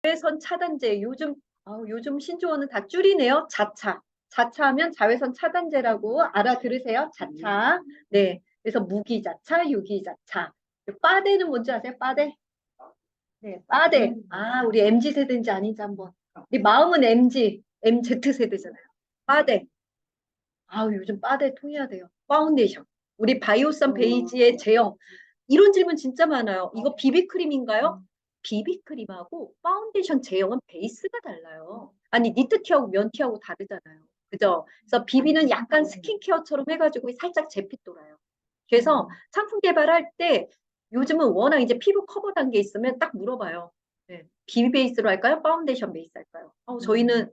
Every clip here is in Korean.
자외선 차단제. 요즘 신조어는 다 줄이네요. 자차. 자차하면 자외선 차단제라고 알아들으세요. 자차. 네. 그래서 무기자차, 유기자차. 빠데는 뭔지 아세요? 빠데? 네, 빠데. 아, 우리 MZ 세대인지 아닌지 한번. 우리 마음은 MZ 세대잖아요. 빠데. 아우, 요즘 빠데 통해야 돼요. 파운데이션. 우리 바이오선 베이지의 제형. 이런 질문 진짜 많아요. 이거 비비크림인가요? 비비크림하고 파운데이션 제형은 베이스가 달라요. 아니, 니트티하고 면티하고 다르잖아요. 그죠? 그래서 비비는 약간 스킨케어처럼 해가지고 살짝 제핏 돌아요. 그래서 상품 개발할 때 요즘은 워낙 이제 피부 커버 단계 있으면 딱 물어봐요. 네. 비비 베이스로 할까요? 파운데이션 베이스 할까요? 저희는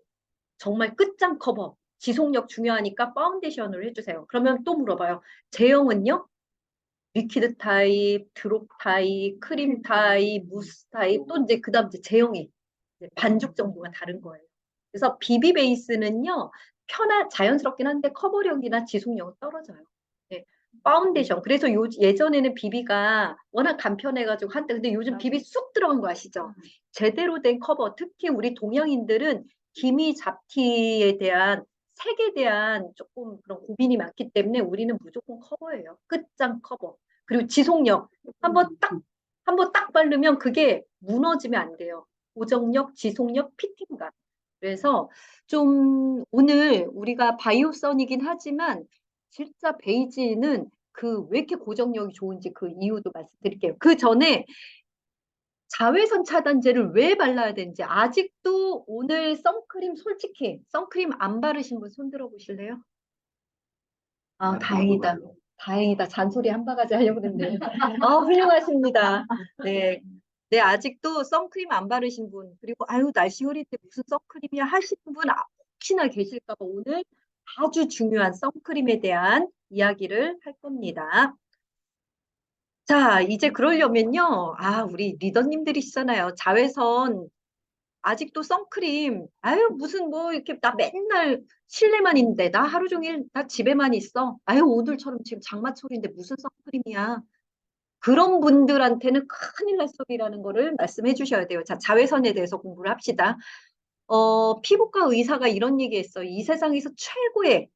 정말 끝장 커버, 지속력 중요하니까 파운데이션을 해주세요. 그러면 또 물어봐요. 제형은요? 리퀴드 타입, 드롭 타입, 크림 타입, 무스 타입, 또 이제 그다음 이제 제형이 이제 반죽 정도가 다른 거예요. 그래서 비비 베이스는요, 자연스럽긴 한데 커버력이나 지속력은 떨어져요. 네. 파운데이션. 그래서 예전에는 비비가 워낙 간편해가지고 한때, 근데 요즘 비비 쑥 들어간 거 아시죠? 제대로 된 커버, 특히 우리 동양인들은 기미 잡티에 대한 색에 대한 조금 그런 고민이 많기 때문에 우리는 무조건 커버예요. 끝장 커버. 그리고 지속력. 한번 딱 바르면 그게 무너지면 안 돼요. 고정력, 지속력, 피팅감. 그래서 좀 오늘 우리가 바이오선이긴 하지만 진짜 베이지는 그 왜 이렇게 고정력이 좋은지 그 이유도 말씀드릴게요. 그 전에 자외선 차단제를 왜 발라야 되는지 아직도 오늘 선크림 솔직히 선크림 안 바르신 분 손 들어 보실래요? 아, 다행이다. 다행이다. 잔소리 한 바가지 하려고 그랬는데. 훌륭하십니다. 네. 네, 아직도 선크림 안 바르신 분, 그리고 아유, 날씨 흐릴 때 무슨 선크림이야 하시는 분 혹시나 계실까 봐 오늘 아주 중요한 선크림에 대한 이야기를 할 겁니다. 자, 이제 그러려면요. 우리 리더님들이시잖아요. 자외선 아직도 선크림, 아유, 무슨 뭐, 이렇게, 나 맨날 실내만 있는데, 나 하루 종일, 나 집에만 있어. 아유, 오늘처럼 지금 장마철인데 무슨 선크림이야. 그런 분들한테는 큰일 날 소리라는 거를 말씀해 주셔야 돼요. 자, 자외선에 대해서 공부를 합시다. 피부과 의사가 이런 얘기 했어요. 이 세상에서 최고의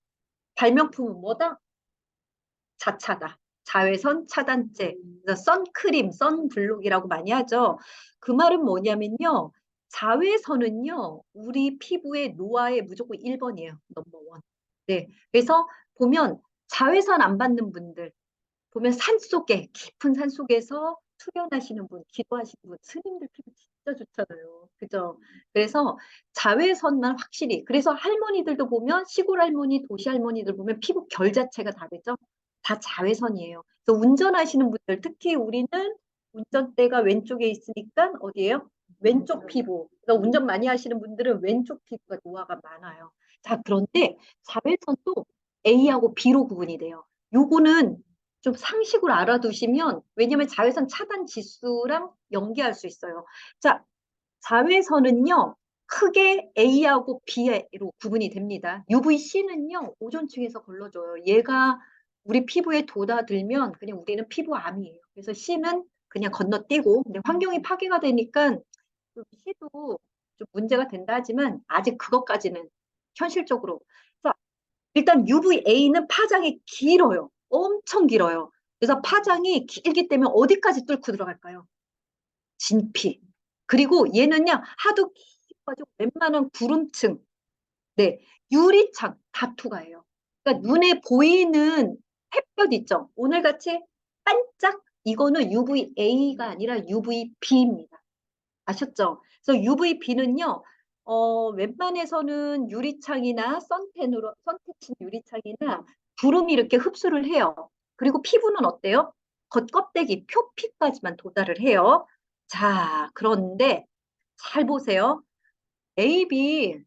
발명품은 뭐다? 자차다. 자외선 차단제. 그래서 선크림, 선블록이라고 많이 하죠. 그 말은 뭐냐면요. 자외선은요, 우리 피부의 노화의 무조건 1번이에요. 넘버원. 네. 그래서 보면 자외선 안 받는 분들, 보면 산속에, 깊은 산속에서 수련하시는 분, 기도하시는 분, 스님들 피부 진짜 좋잖아요. 그죠? 그래서 자외선만 확실히, 그래서 할머니들도 보면, 시골 할머니, 도시 할머니들 보면 피부 결 자체가 다르죠? 다 자외선이에요. 그래서 운전하시는 분들, 특히 우리는 운전대가 왼쪽에 있으니까 어디예요? 왼쪽 피부. 그러니까 운전 많이 하시는 분들은 왼쪽 피부가 노화가 많아요. 자, 그런데 자외선도 A하고 B로 구분이 돼요. 요거는 좀 상식으로 알아두시면, 왜냐면 자외선 차단 지수랑 연계할 수 있어요. 자, 자외선은요, 크게 A하고 B로 구분이 됩니다. UVC는요, 오존층에서 걸러줘요. 얘가 우리 피부에 돋아들면 그냥 우리는 피부암이에요. 그래서 C는 그냥 건너뛰고, 근데 환경이 파괴가 되니까 좀 C도 좀 문제가 된다 하지만 아직 그것까지는 현실적으로. 자, 일단 UVA는 파장이 길어요. 엄청 길어요. 그래서 파장이 길기 때문에 어디까지 뚫고 들어갈까요? 진피. 그리고 얘는요, 하도 깊어가지고 웬만한 구름층, 네, 유리창 다 투과해요. 그러니까 눈에 보이는 햇볕 있죠? 오늘같이 반짝, 이거는 UVA가 아니라 UVB입니다. 아셨죠? 그래서 UVB는요, 웬만해서는 유리창이나 선택식 유리창이나 구름이 이렇게 흡수를 해요. 그리고 피부는 어때요? 겉껍데기, 표피까지만 도달을 해요. 자, 그런데 잘 보세요. A, B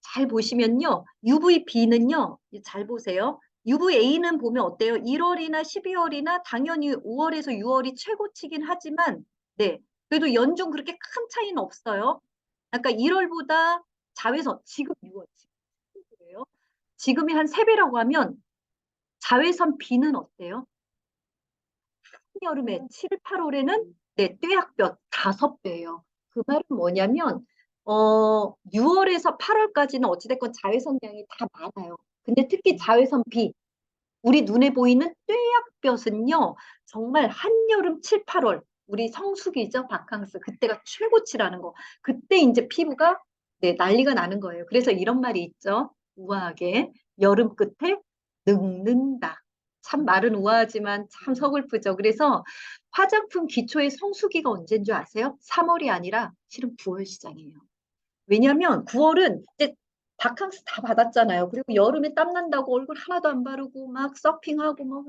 잘 보시면요. UVB는요, 잘 보세요. UVA는 보면 어때요? 1월이나 12월이나 당연히 5월에서 6월이 최고치긴 하지만, 네. 그래도 연중 그렇게 큰 차이는 없어요. 그러니까 1월보다 자외선, 지금 6월, 지금 그래요. 지금이 한 3배라고 하면 자외선 B는 어때요? 여름에 7, 8월에는 네, 떼약볕 5배예요. 그 말은 뭐냐면 6월에서 8월까지는 어찌됐건 자외선량이 다 많아요. 근데 특히 자외선 B, 우리 눈에 보이는 뙤약볕은요, 정말 한여름 7, 8월, 우리 성수기죠, 바캉스. 그때가 최고치라는 거. 그때 이제 피부가 네, 난리가 나는 거예요. 그래서 이런 말이 있죠. 우아하게. 여름 끝에 늙는다. 참 말은 우아하지만 참 서글프죠. 그래서 화장품 기초의 성수기가 언제인 줄 아세요? 3월이 아니라 실은 9월 시작이에요. 왜냐면 9월은 이제 바캉스 다 받았잖아요. 그리고 여름에 땀 난다고 얼굴 하나도 안 바르고 막 서핑하고 막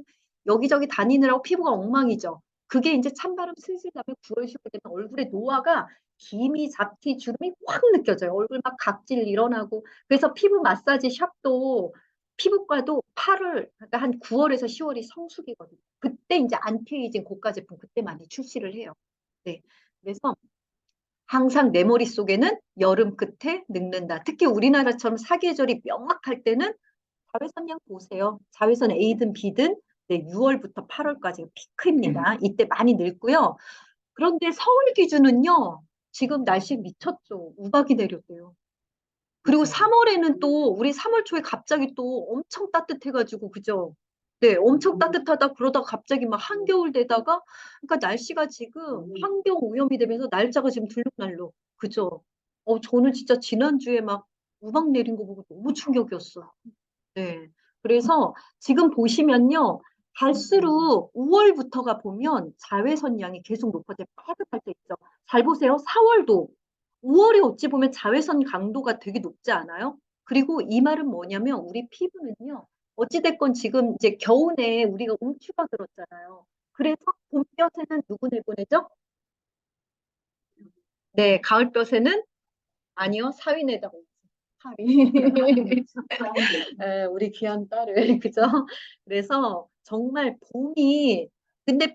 여기저기 다니느라고 피부가 엉망이죠. 그게 이제 찬바람 슬슬 나면 9월, 10월 되면 얼굴에 노화가 기미, 잡티, 주름이 확 느껴져요. 얼굴 막 각질 일어나고. 그래서 피부 마사지 샵도 피부과도 8월, 그러니까 한 9월에서 10월이 성수기거든요. 그때 이제 안티에이징 고가 제품 그때 많이 출시를 해요. 네. 그래서 항상 내 머릿속에는 여름 끝에 늙는다. 특히 우리나라처럼 사계절이 명확할 때는 자외선량 보세요. 자외선 A든 B든 네, 6월부터 8월까지 피크입니다. 이때 많이 늙고요. 그런데 서울 기준은요. 지금 날씨 미쳤죠. 우박이 내렸대요. 그리고 3월에는 또 우리 3월 초에 갑자기 또 엄청 따뜻해가지고 그죠? 네, 엄청 따뜻하다 그러다가 갑자기 막 한겨울 되다가 그러니까 날씨가 지금 환경 오염이 되면서 날짜가 지금 들쭉날쭉 그죠? 저는 진짜 지난주에 막 우박 내린 거 보고 너무 충격이었어요. 네. 그래서 지금 보시면요. 갈수록 5월부터가 보면 자외선 양이 계속 높아져요. 빠듯할 때 있죠. 잘 보세요. 4월도 5월에 어찌 보면 자외선 강도가 되게 높지 않아요? 그리고 이 말은 뭐냐면 우리 피부는요. 어찌됐건 지금 이제 겨우내 우리가 움츠가 들었잖아요. 그래서 봄볕에는 누구 내보내죠? 네, 가을볕에는 아니요, 사위내다가 사위. 우리 귀한 딸을, 그죠? 그래서 정말 봄이, 근데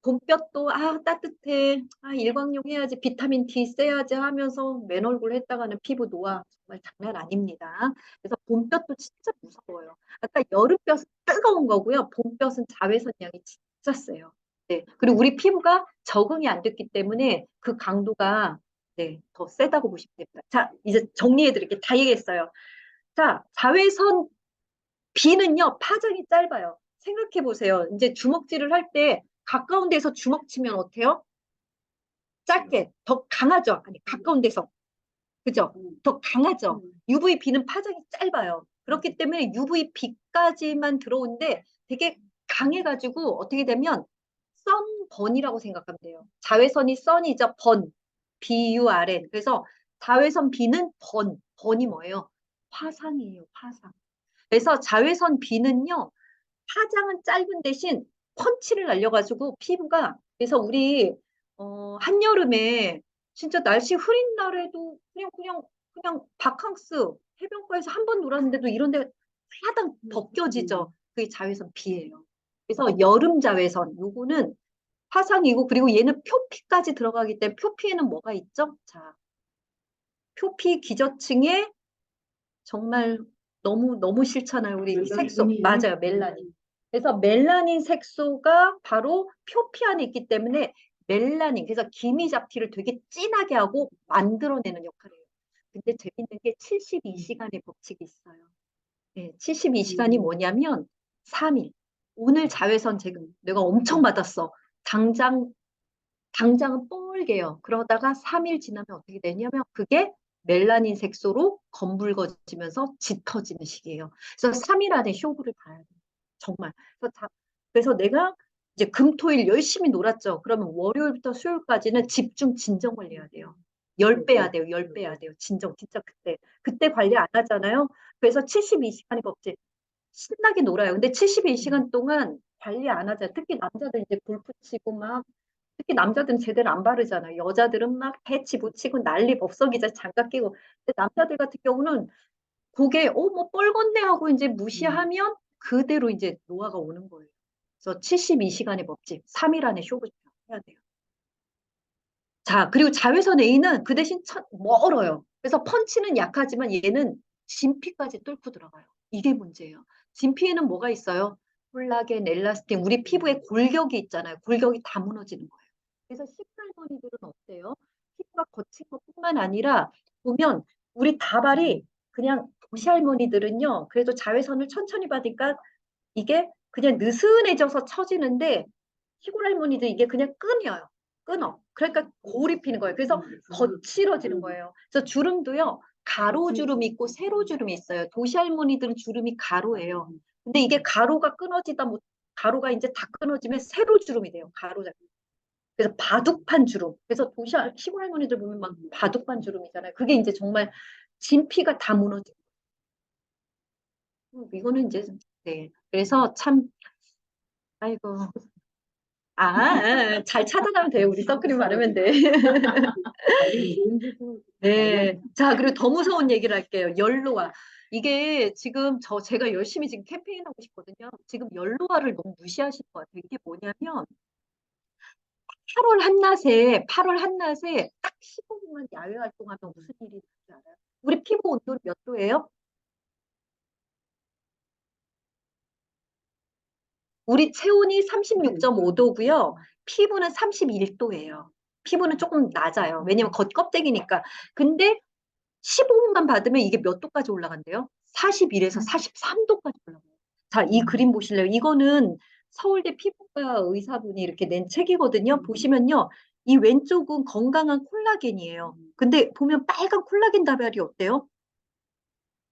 봄볕도, 따뜻해. 일광욕 해야지. 비타민 D 써야지 하면서 맨 얼굴 했다가는 피부 노화 정말 장난 아닙니다. 그래서 봄볕도 진짜 무서워요. 아까 여름볕은 뜨거운 거고요. 봄볕은 자외선 양이 진짜 세요. 네. 그리고 우리 피부가 적응이 안 됐기 때문에 그 강도가 네, 더 세다고 보시면 됩니다. 자, 이제 정리해 드릴게요. 다 얘기했어요. 자, 자외선 B는요, 파장이 짧아요. 생각해 보세요. 이제 주먹질을 할 때 가까운 데서 주먹 치면 어때요? 짧게, 더 강하죠? 아니, 가까운 데서. 그죠? 더 강하죠? UVB는 파장이 짧아요. 그렇기 때문에 UVB까지만 들어오는데 되게 강해가지고 어떻게 되면 선번이라고 생각하면 돼요. 자외선이 선이죠. 번. BURN. 그래서 자외선 B는 번이 뭐예요? 화상이에요. 화상. 그래서 자외선 B는요. 파장은 짧은 대신 펀치를 날려가지고 피부가 그래서 우리 한여름에 진짜 날씨 흐린 날에도 그냥 바캉스 해변가에서 한 번 놀았는데도 이런 데 하당 벗겨지죠. 그게 자외선 B예요. 그래서 여름 자외선 요거는 화상이고 그리고 얘는 표피까지 들어가기 때문에 표피에는 뭐가 있죠? 자, 표피 기저층에 정말 너무 싫잖아요. 우리 색소. 맞아요. 멜라닌. 그래서 멜라닌 색소가 바로 표피 안에 있기 때문에 멜라닌. 그래서 기미 잡티를 되게 진하게 하고 만들어내는 역할을 해요. 근데 재밌는 게 72시간의 법칙이 있어요. 네, 72시간이 뭐냐면 3일. 오늘 자외선 지금 내가 엄청 받았어. 당장은 뻘개요. 그러다가 3일 지나면 어떻게 되냐면 그게 멜라닌 색소로 검붉어지면서 짙어지는 시기예요. 그래서 3일 안에 쇼부를 봐야 돼요. 정말. 그래서 내가 이제 금토일 열심히 놀았죠. 그러면 월요일부터 수요일까지는 집중 진정 관리해야 돼요. 10배 해야 돼요. 10배 해야 돼요. 진정 진짜 그때 관리 안 하잖아요. 그래서 72시간이 법칙. 신나게 놀아요. 근데 72시간 동안 관리 안 하잖아요. 특히 남자들 이제 골프 치고 막 특히 남자들은 제대로 안 바르잖아요. 여자들은 막 패치 붙이고 난리 법석이자 장갑 끼고. 근데 남자들 같은 경우는 그게 뭐 뻘건네 하고 이제 무시하면 그대로 이제 노화가 오는 거예요. 그래서 72시간의 법칙, 3일 안에 쇼부 해야 돼요. 자, 그리고 자외선 A는 그 대신 멀어요. 그래서 펀치는 약하지만 얘는 진피까지 뚫고 들어가요. 이게 문제예요. 진피에는 뭐가 있어요? 콜라겐, 엘라스틴, 우리 피부에 골격이 있잖아요. 골격이 다 무너지는 거예요. 그래서 10살머니들은 어때요? 피부가 거친 것뿐만 아니라 보면 우리 다발이 그냥 도시 할머니들은요. 그래도 자외선을 천천히 받으니까 이게 그냥 느슨해져서 처지는데 시골 할머니들 이게 그냥 끊어요. 끊어. 그러니까 골이 피는 거예요. 그래서 거칠어지는 거예요. 그래서 주름도요. 가로주름이 있고 세로주름이 있어요. 도시 할머니들은 주름이 가로예요. 근데 이게 가로가 끊어지다 못 가로가 이제 다 끊어지면 세로주름이 돼요. 가로 잡. 그래서 바둑판 주름. 그래서 시골 할머니들 보면 막 바둑판 주름이잖아요. 그게 이제 정말 진피가 다 무너지고. 이거는 이제 네. 그래서 참 아이고 잘 차단하면 돼요. 우리 선크림 바르면 돼. 네. 자, 그리고 더 무서운 얘기를 할게요. 열로아. 이게 지금 제가 열심히 지금 캠페인 하고 싶거든요. 지금 열로아를 너무 무시하시는 것 같아요. 이게 뭐냐면 8월 한낮에 딱 15분만 야외 활동하면 무슨 일이 있는지 알아요? 우리 피부 온도는 몇 도예요? 우리 체온이 36.5도고요. 피부는 31도예요. 피부는 조금 낮아요. 왜냐면 겉껍데기니까. 근데 15분만 받으면 이게 몇 도까지 올라간대요? 41에서 43도까지 올라가요. 자, 이 그림 보실래요? 이거는 서울대 피부과 의사분이 이렇게 낸 책이거든요. 보시면요. 이 왼쪽은 건강한 콜라겐이에요. 근데 보면 빨간 콜라겐 다발이 어때요?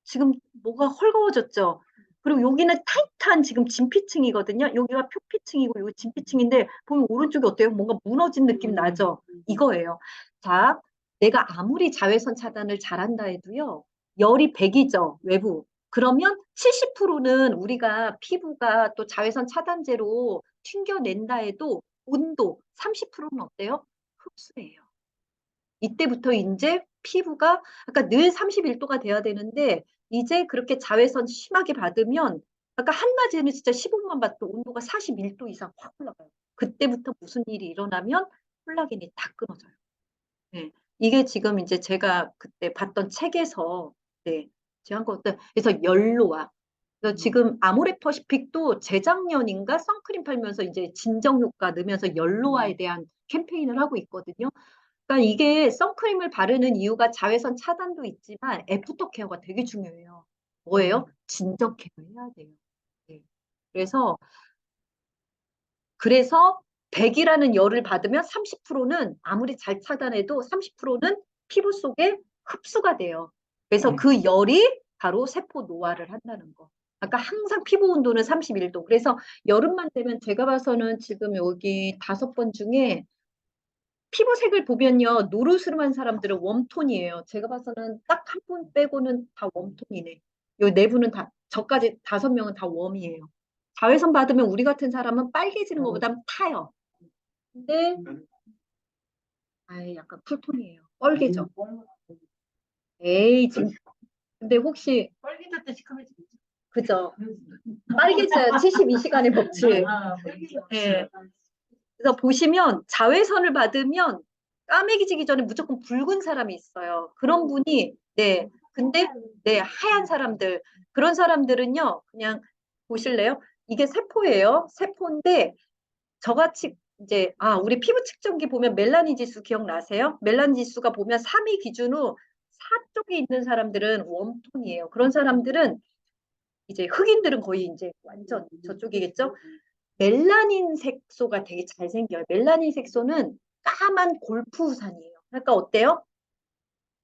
지금 뭐가 헐거워졌죠? 그리고 여기는 타이트한 지금 진피층이거든요. 여기가 표피층이고 여기 진피층인데 보면 오른쪽이 어때요? 뭔가 무너진 느낌 나죠? 이거예요. 자, 내가 아무리 자외선 차단을 잘한다 해도요. 열이 100이죠, 외부. 그러면 70%는 우리가 피부가 또 자외선 차단제로 튕겨낸다 해도 온도 30%는 어때요? 흡수해요. 이때부터 이제 피부가 아까 늘 31도가 돼야 되는데 이제 그렇게 자외선 심하게 받으면 아까 한낮에는 진짜 15분만 봐도 온도가 41도 이상 확 올라가요. 그때부터 무슨 일이 일어나면 콜라겐이 다 끊어져요. 네. 이게 지금 이제 제가 그때 봤던 책에서 네, 제가 한 거. 그래서 열로와 그래서 지금 아모레퍼시픽도 재작년인가 선크림 팔면서 이제 진정 효과 넣으면서 열로와에 대한 캠페인을 하고 있거든요. 그러니까 이게 선크림을 바르는 이유가 자외선 차단도 있지만 애프터 케어가 되게 중요해요. 뭐예요? 진정 케어 해야 돼요. 네. 그래서 100이라는 열을 받으면 30%는 아무리 잘 차단해도 30%는 피부 속에 흡수가 돼요. 그래서 그 열이 바로 세포 노화를 한다는 거. 아까 항상 피부 온도는 31도. 그래서 여름만 되면 제가 봐서는 지금 여기 5번 중에 피부색을 보면요. 노르스름한 사람들은 웜톤이에요. 제가 봐서는 딱 한 분 빼고는 다 웜톤이네. 요 내부는 다, 저까지 5명은 다 웜이에요. 자외선 받으면 우리 같은 사람은 빨개지는 것보다 타요. 근데, 약간 쿨톤이에요. 뻘개져. 에이, 지금, 근데 혹시, 뻘개졌다 시커매지겠죠. 그죠? 빨개져야 72시간의 법칙. 네. 그래서 보시면 자외선을 받으면 까매지기 전에 무조건 붉은 사람이 있어요. 그런 분이 네. 근데 네, 하얀 사람들 그런 사람들은요. 그냥 보실래요? 이게 세포예요. 세포인데 저같이 이제 우리 피부 측정기 보면 멜라닌 지수 기억나세요? 멜라닌 지수가 보면 3위 기준으로 4 쪽에 있는 사람들은 웜톤이에요. 그런 사람들은 이제 흑인들은 거의 이제 완전 저쪽이겠죠? 멜라닌 색소가 되게 잘 생겨요. 멜라닌 색소는 까만 골프 우산이에요. 그러니까 어때요?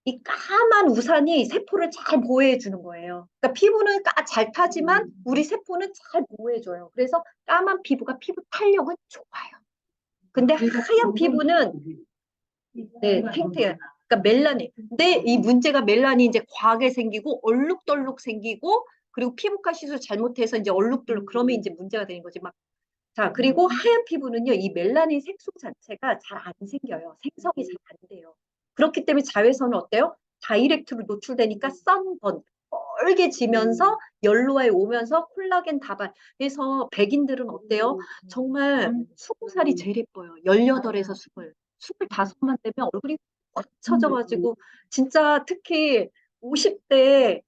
이 까만 우산이 세포를 잘 보호해 주는 거예요. 그러니까 피부는 잘 타지만 우리 세포는 잘 보호해 줘요. 그래서 까만 피부가 피부 탄력은 좋아요. 근데 하얀 피부는 네, 탱탱해요. 그러니까 멜라닌. 근데 이 문제가 멜라닌이 이제 과하게 생기고 얼룩덜룩 생기고 그리고 피부과 시술 잘못해서 이제 얼룩덜룩 그러면 이제 문제가 되는 거지. 자, 그리고 하얀 피부는요, 이 멜라닌 색소 자체가 잘 안 생겨요. 생성이 잘 안 돼요. 그렇기 때문에 자외선은 어때요? 다이렉트로 노출되니까 선번, 빨개지면서 열로에 오면서 콜라겐 다발. 그래서 백인들은 어때요? 정말 20살이 제일 예뻐요. 18에서 20. 25만 되면 얼굴이 꽉 처져가지고 진짜 특히 50대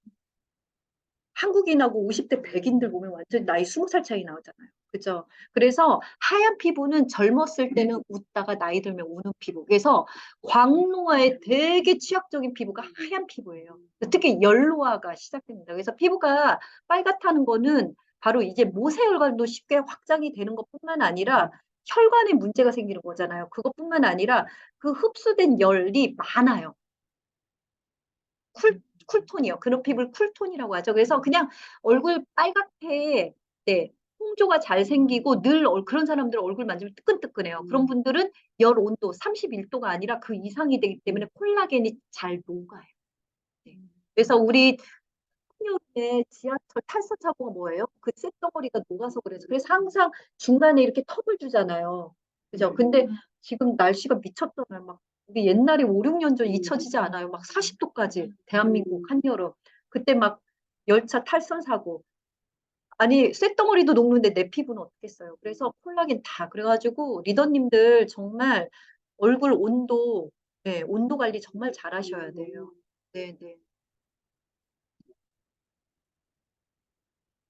한국인하고 50대 백인들 보면 완전 나이 20살 차이 나오잖아요. 그죠? 그래서 하얀 피부는 젊었을 때는 웃다가 나이 들면 우는 피부. 그래서 광노화에 되게 취약적인 피부가 하얀 피부예요. 특히 열로화가 시작됩니다. 그래서 피부가 빨갛다는 거는 바로 이제 모세혈관도 쉽게 확장이 되는 것뿐만 아니라 혈관에 문제가 생기는 거잖아요. 그것뿐만 아니라 그 흡수된 열이 많아요. 쿨톤이요. 그런 피부를 쿨톤이라고 하죠. 그래서 그냥 얼굴 빨갛게, 네, 홍조가 잘 생기고 늘 그런 사람들 얼굴 만지면 뜨끈뜨끈해요. 그런 분들은 열 온도 31도가 아니라 그 이상이 되기 때문에 콜라겐이 잘 녹아요. 네. 그래서 우리 한여름에 지하철 탈선 사고가 뭐예요? 그 쇳덩어리가 녹아서 그래서. 그래서 항상 중간에 이렇게 턱을 주잖아요. 그죠? 근데 지금 날씨가 미쳤잖아요. 막 우리 옛날에 5, 6년 전 잊혀지지 않아요. 막 40도까지 대한민국 한여름. 그때 막 열차 탈선 사고. 아니 쇳덩어리도 녹는데 내 피부는 어떻겠어요. 그래서 콜라겐 다 그래가지고 리더님들 정말 얼굴 온도, 네, 온도 관리 정말 잘 하셔야 돼요. 네, 네.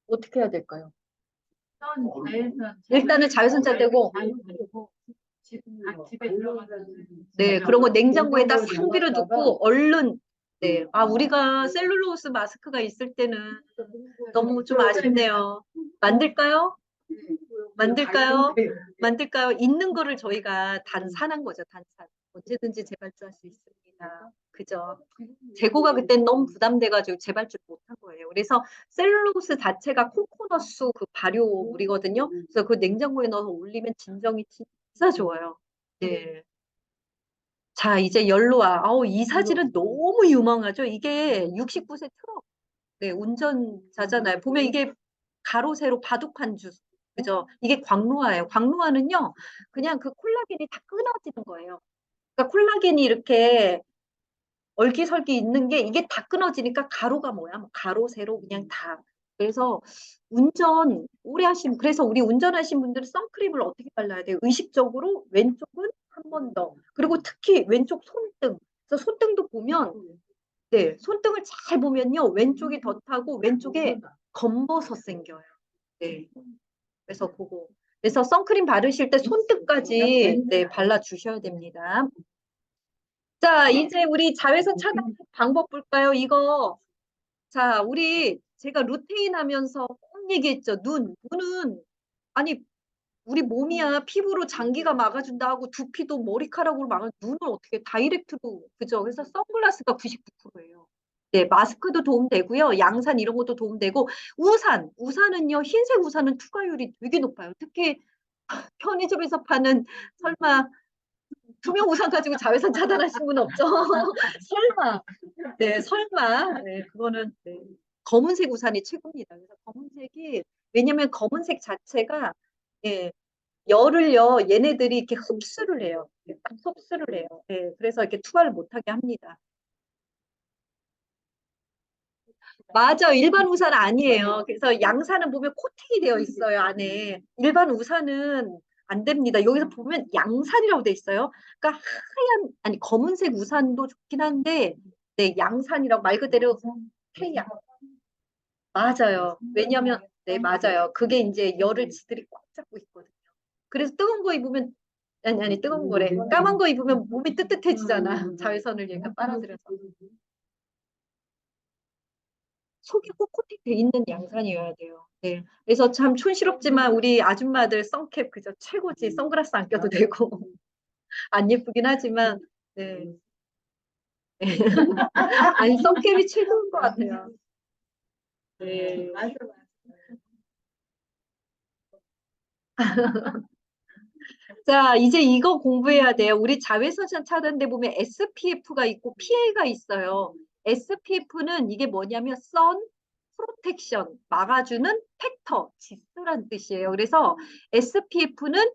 어떻게 해야 될까요? 일단은 자외선 차되고 집에 들어가서 네, 그런 거 냉장고에다 상비를 두고 얼른 네. 아, 우리가 셀룰로스 마스크가 있을 때는 너무 좀 아쉽네요. 만들까요? 만들까요? 만들까요? 있는 거를 저희가 단산한 거죠, 단산. 언제든지 재발주할 수 있습니다. 그죠? 재고가 그때는 너무 부담돼가지고 재발주 못한 거예요. 그래서 셀룰로스 자체가 코코넛수 그 발효물이거든요. 그래서 그 냉장고에 넣어서 올리면 진정이 진짜 좋아요. 네. 자, 이제 열로와. 아우, 이 사진은 너무 유명하죠? 이게 69세 트럭. 네, 운전자잖아요. 보면 이게 가로, 세로 바둑판 주. 그죠? 이게 광노화예요. 광노화는요, 그냥 그 콜라겐이 다 끊어지는 거예요. 그러니까 콜라겐이 이렇게 얼기설기 있는 게 이게 다 끊어지니까 가로가 뭐야? 뭐 가로, 세로 그냥 다. 그래서 운전 오래 하신, 그래서 우리 운전하신 분들은 선크림을 어떻게 발라야 돼요? 의식적으로 왼쪽은 한 번 더. 그리고 특히 왼쪽 손등. 그래서 손등도 보면, 네, 손등을 잘 보면요. 왼쪽이 더 타고 왼쪽에 검버섯 생겨요. 네. 그래서 그거. 그래서 선크림 바르실 때 손등까지 네, 발라주셔야 됩니다. 자, 이제 우리 자외선 차단 방법 볼까요? 이거. 자, 우리 제가 루테인 하면서 꼭 얘기했죠. 눈은 아니 우리 몸이야 피부로 장기가 막아준다 하고 두피도 머리카락으로 막아 눈을 어떻게 다이렉트로 그죠? 그래서 선글라스가 99%예요. 네, 마스크도 도움되고요. 양산 이런 것도 도움되고 우산은요. 흰색 우산은 투과율이 되게 높아요. 특히 편의점에서 파는 설마 투명 우산 가지고 자외선 차단하신 분 없죠? 설마. 네, 설마. 네, 그거는 네. 검은색 우산이 최고입니다. 그래서 검은색이 왜냐면 검은색 자체가 예, 열을요 얘네들이 이렇게 흡수를 해요. 딱 흡수를 해요. 예, 그래서 이렇게 투과를 못하게 합니다. 맞아, 일반 우산 아니에요. 그래서 양산은 보면 코팅이 되어 있어요 안에. 일반 우산은 안 됩니다. 여기서 보면 양산이라고 돼 있어요. 그러니까 하얀 아니 검은색 우산도 좋긴 한데 네 양산이라고 말 그대로 태양. 맞아요. 왜냐면 네 맞아요. 그게 이제 열을 지들이 꽉 잡고 있거든요. 그래서 뜨거운 거 입으면 아니 뜨거운 거래. 까만 거 입으면 몸이 뜨뜻해지잖아. 자외선을 얘가 빨아들여서. 속이 꼭 코팅돼 있는 양산이어야 돼요. 네. 그래서 참 촌스럽지만 우리 아줌마들 선캡 그저 최고지. 선글라스 안 껴도 되고 안 예쁘긴 하지만 네. 아니 선캡이 최고인 것 같아요. 네. 자, 이제 이거 공부해야 돼요. 우리 자외선 차단대 보면 SPF가 있고 PA가 있어요. SPF는 이게 뭐냐면 선 프로텍션 막아주는 팩터 지수란 뜻이에요. 그래서 SPF는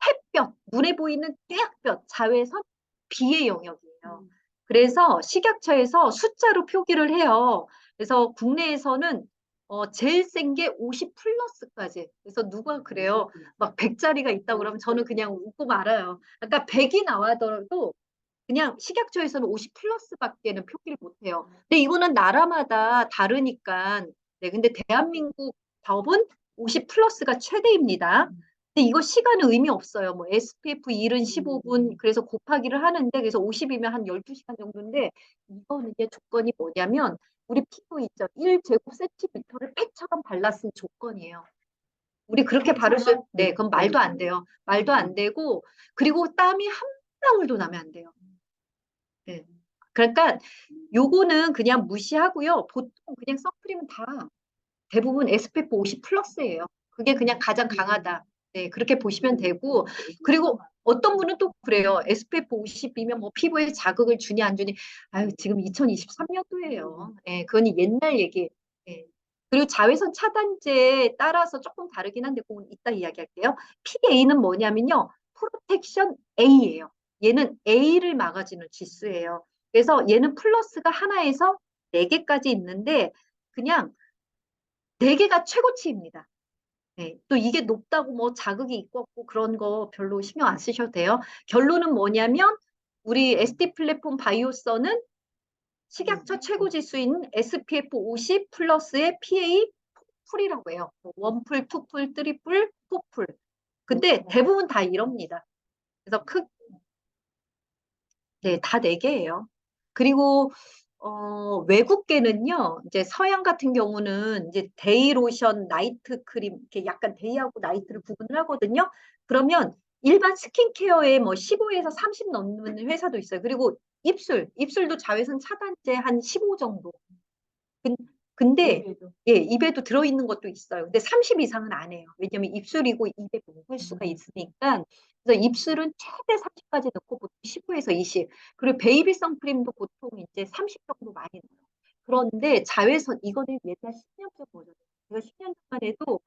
햇볕, 눈에 보이는 떼약볕, 자외선 B의 영역이에요. 그래서 식약처에서 숫자로 표기를 해요. 그래서 국내에서는 제일 센 게 50 플러스까지. 그래서 누가 그래요. 막 100짜리가 있다고 그러면 저는 그냥 웃고 말아요. 그러니까 100이 나와더라도 그냥 식약처에서는 50 플러스밖에는 표기를 못해요. 근데 이거는 나라마다 다르니까. 네, 근데 대한민국 법은 50 플러스가 최대입니다. 근데 이거 시간은 의미 없어요. 뭐 SPF 1은 15분, 그래서 곱하기를 하는데, 그래서 50이면 한 12시간 정도인데, 이거는 이제 조건이 뭐냐면, 우리 피부 있죠. 1제곱센티미터를 팩처럼 발랐은 조건이에요. 우리 그렇게 바를 수, 네, 그건 말도 안 돼요. 말도 안 되고, 그리고 땀이 한 방울도 나면 안 돼요. 네. 그러니까 요거는 그냥 무시하고요. 보통 그냥 선크림은 다 대부분 SPF 50 플러스예요. 그게 그냥 가장 강하다. 네, 그렇게 보시면 되고, 그리고 어떤 분은 또 그래요. SPF 50이면 뭐 피부에 자극을 주니 안 주니. 아유, 지금 2023년도예요. 예, 그건 옛날 얘기. 예. 그리고 자외선 차단제에 따라서 조금 다르긴 한데, 그건 이따 이야기할게요. PA는 뭐냐면요. 프로텍션 A예요. 얘는 A를 막아주는 지수예요. 그래서 얘는 플러스가 하나에서 4개까지 있는데, 그냥 4개가 최고치입니다. 네, 또 이게 높다고 뭐 자극이 있고 없고 그런 거 별로 신경 안 쓰셔도 돼요. 결론은 뭐냐면 우리 SD 플랫폼 바이오선은 식약처 최고 지수인 SPF 50 플러스의 PA 풀이라고 해요. 뭐 원풀, 투풀, 쓰리풀, 포풀. 근데 대부분 다 이럽니다. 그래서 네, 다 4개예요. 그리고 외국계는요, 이제 서양 같은 경우는 이제 데이 로션, 나이트 크림, 이렇게 약간 데이하고 나이트를 구분을 하거든요. 그러면 일반 스킨케어에 뭐 15에서 30 넘는 회사도 있어요. 그리고 입술도 자외선 차단제 한 15 정도. 근- 근데 예, 입에도 들어있는 것도 있어요. 근데 30 이상은 안 해요. 왜냐면 입술이고 입에 먹을 수가 있으니까. 그래서 입술은 최대 30까지 넣고 보통 15에서 20. 그리고 베이비 선크림도 보통 이제 30 정도 많이 넣어요. 그런데 자외선 이거는 옛날 10년 전 버전. 제가 10년 전만 해도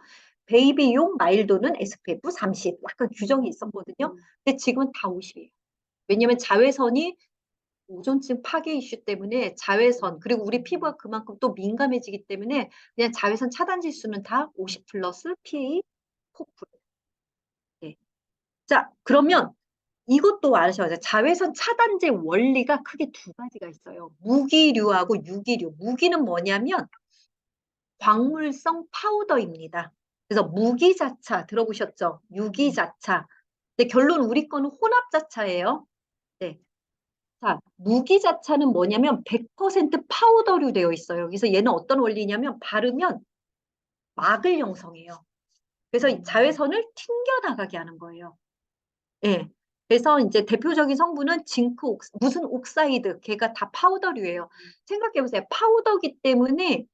베이비용 마일도는 SPF 30 약간 규정이 있었거든요. 근데 지금은 다 50이에요. 왜냐면 자외선이 오존층 파괴 이슈 때문에 자외선, 그리고 우리 피부가 그만큼 또 민감해지기 때문에 그냥 자외선 차단 지수는 다 50 플러스 PA 포프. 네. 자, 그러면 이것도 아셔야 돼요. 자외선 차단제 원리가 크게 2가지가 있어요. 무기류하고 유기류. 무기는 뭐냐면 광물성 파우더입니다. 그래서 무기자차 들어보셨죠? 유기자차. 근데 결론 우리 거는 혼합자차예요. 네. 자, 무기자차는 뭐냐면 100% 파우더류 되어 있어요. 그래서 얘는 어떤 원리냐면 바르면 막을 형성해요. 그래서 이 자외선을 튕겨나가게 하는 거예요. 예. 그래서 이제 대표적인 성분은 무슨 옥사이드, 걔가 다 파우더류예요. 생각해보세요. 파우더기 때문에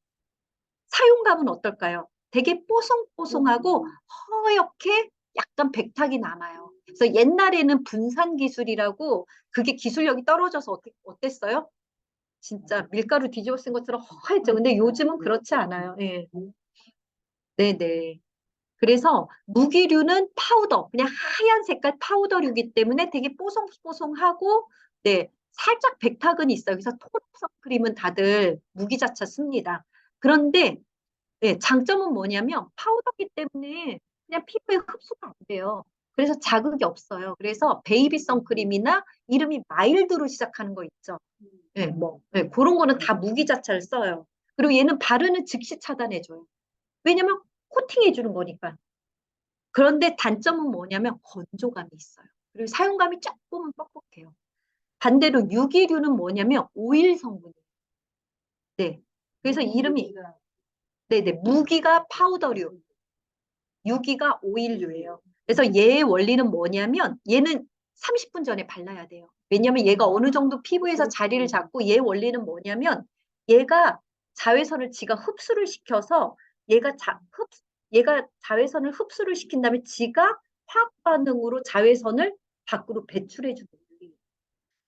사용감은 어떨까요? 되게 뽀송뽀송하고 허옇게 약간 백탁이 남아요. 그래서 옛날에는 분산 기술이라고 그게 기술력이 떨어져서 어땠어요? 진짜 밀가루 뒤집어 쓴 것처럼 허했죠. 근데 요즘은 그렇지 않아요. 예. 네네. 그래서 무기류는 파우더, 그냥 하얀 색깔 파우더류기 때문에 되게 뽀송뽀송하고, 네, 살짝 백탁은 있어요. 그래서 톤업 선크림은 다들 무기자차 씁니다. 그런데, 네, 장점은 뭐냐면 파우더기 때문에 그냥 피부에 흡수가 안 돼요. 그래서 자극이 없어요. 그래서 베이비 선크림이나 이름이 마일드로 시작하는 거 있죠. 네, 뭐, 네, 그런 거는 다 무기자차를 써요. 그리고 얘는 바르는 즉시 차단해줘요. 왜냐면 코팅해주는 거니까. 그런데 단점은 뭐냐면 건조감이 있어요. 그리고 사용감이 조금은 뻑뻑해요. 반대로 유기류는 뭐냐면 오일 성분이에요. 네. 그래서 이름이, 네네, 무기가 파우더류, 유기가 오일류예요. 그래서 얘의 원리는 뭐냐면 얘는 30분 전에 발라야 돼요. 왜냐면 얘가 어느 정도 피부에서 자리를 잡고 얘 원리는 뭐냐면 얘가 자외선을 지가 흡수를 시켜서 얘가 자외선을 흡수를 시킨 다음에 지가 화학 반응으로 자외선을 밖으로 배출해 주는 거예요.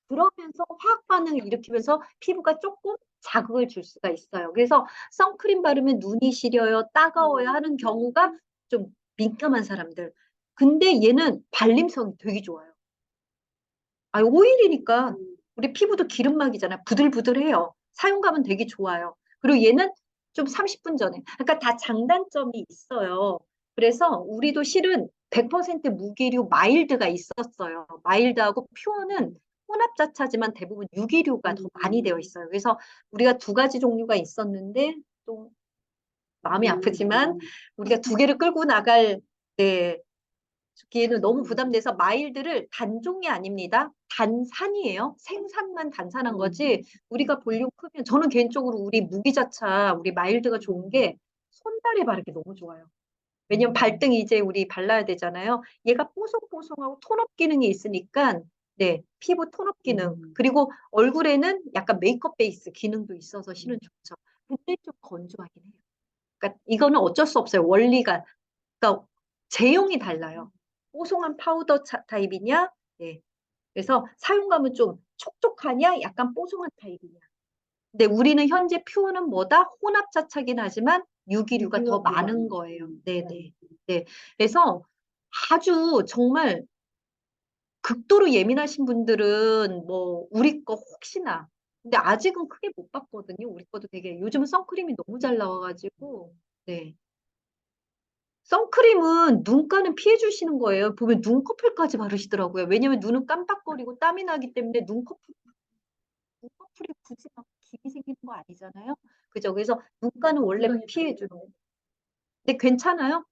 그러면서 화학 반응을 일으키면서 피부가 조금 자극을 줄 수가 있어요. 그래서 선크림 바르면 눈이 시려요, 따가워요 하는 경우가 좀 민감한 사람들. 근데 얘는 발림성이 되게 좋아요. 아, 오일이니까 우리 피부도 기름막이잖아요. 부들부들해요. 사용감은 되게 좋아요. 그리고 얘는 좀 30분 전에. 그러니까 다 장단점이 있어요. 그래서 우리도 실은 100% 무기류 마일드가 있었어요. 마일드하고 퓨어는 혼합자차지만 대부분 유기류가 더 많이 되어 있어요. 그래서 우리가 2가지 종류가 있었는데 또 마음이 아프지만 우리가 2개를 끌고 나갈 네, 기회는 너무 부담돼서 마일드를 단종이 아닙니다. 단산이에요. 생산만 단산한 거지. 우리가 볼륨 크면 저는 개인적으로 우리 무기자차, 우리 마일드가 좋은 게 손발에 바르기 너무 좋아요. 왜냐면 발등이 이제 우리 발라야 되잖아요. 얘가 뽀송뽀송하고 톤업 기능이 있으니까 네, 피부 톤업 기능. 그리고 얼굴에는 약간 메이크업 베이스 기능도 있어서 실은 좋죠. 근데 좀 건조하긴 해요. 그러니까 이거는 어쩔 수 없어요. 원리가. 그러니까 제형이 달라요. 뽀송한 파우더 타입이냐? 네. 그래서 사용감은 좀 촉촉하냐? 약간 뽀송한 타입이냐? 근데 우리는 현재 표현은 뭐다? 혼합자차긴 하지만 유기류가 더 많은 거예요. 네네. 네. 그래서 아주 정말 극도로 예민하신 분들은 뭐 우리 거 혹시나 근데 아직은 크게 못 봤거든요. 우리 것도 되게 요즘은 선크림이 너무 잘 나와가지고 네. 선크림은 눈가는 피해 주시는 거예요. 보면 눈꺼풀까지 바르시더라고요. 왜냐면 눈은 깜빡거리고 땀이 나기 때문에 눈꺼풀이 굳이 막 김이 생기는 거 아니잖아요. 그죠? 그래서 눈가는 원래 피해 주는 거예요. 근데 괜찮아요?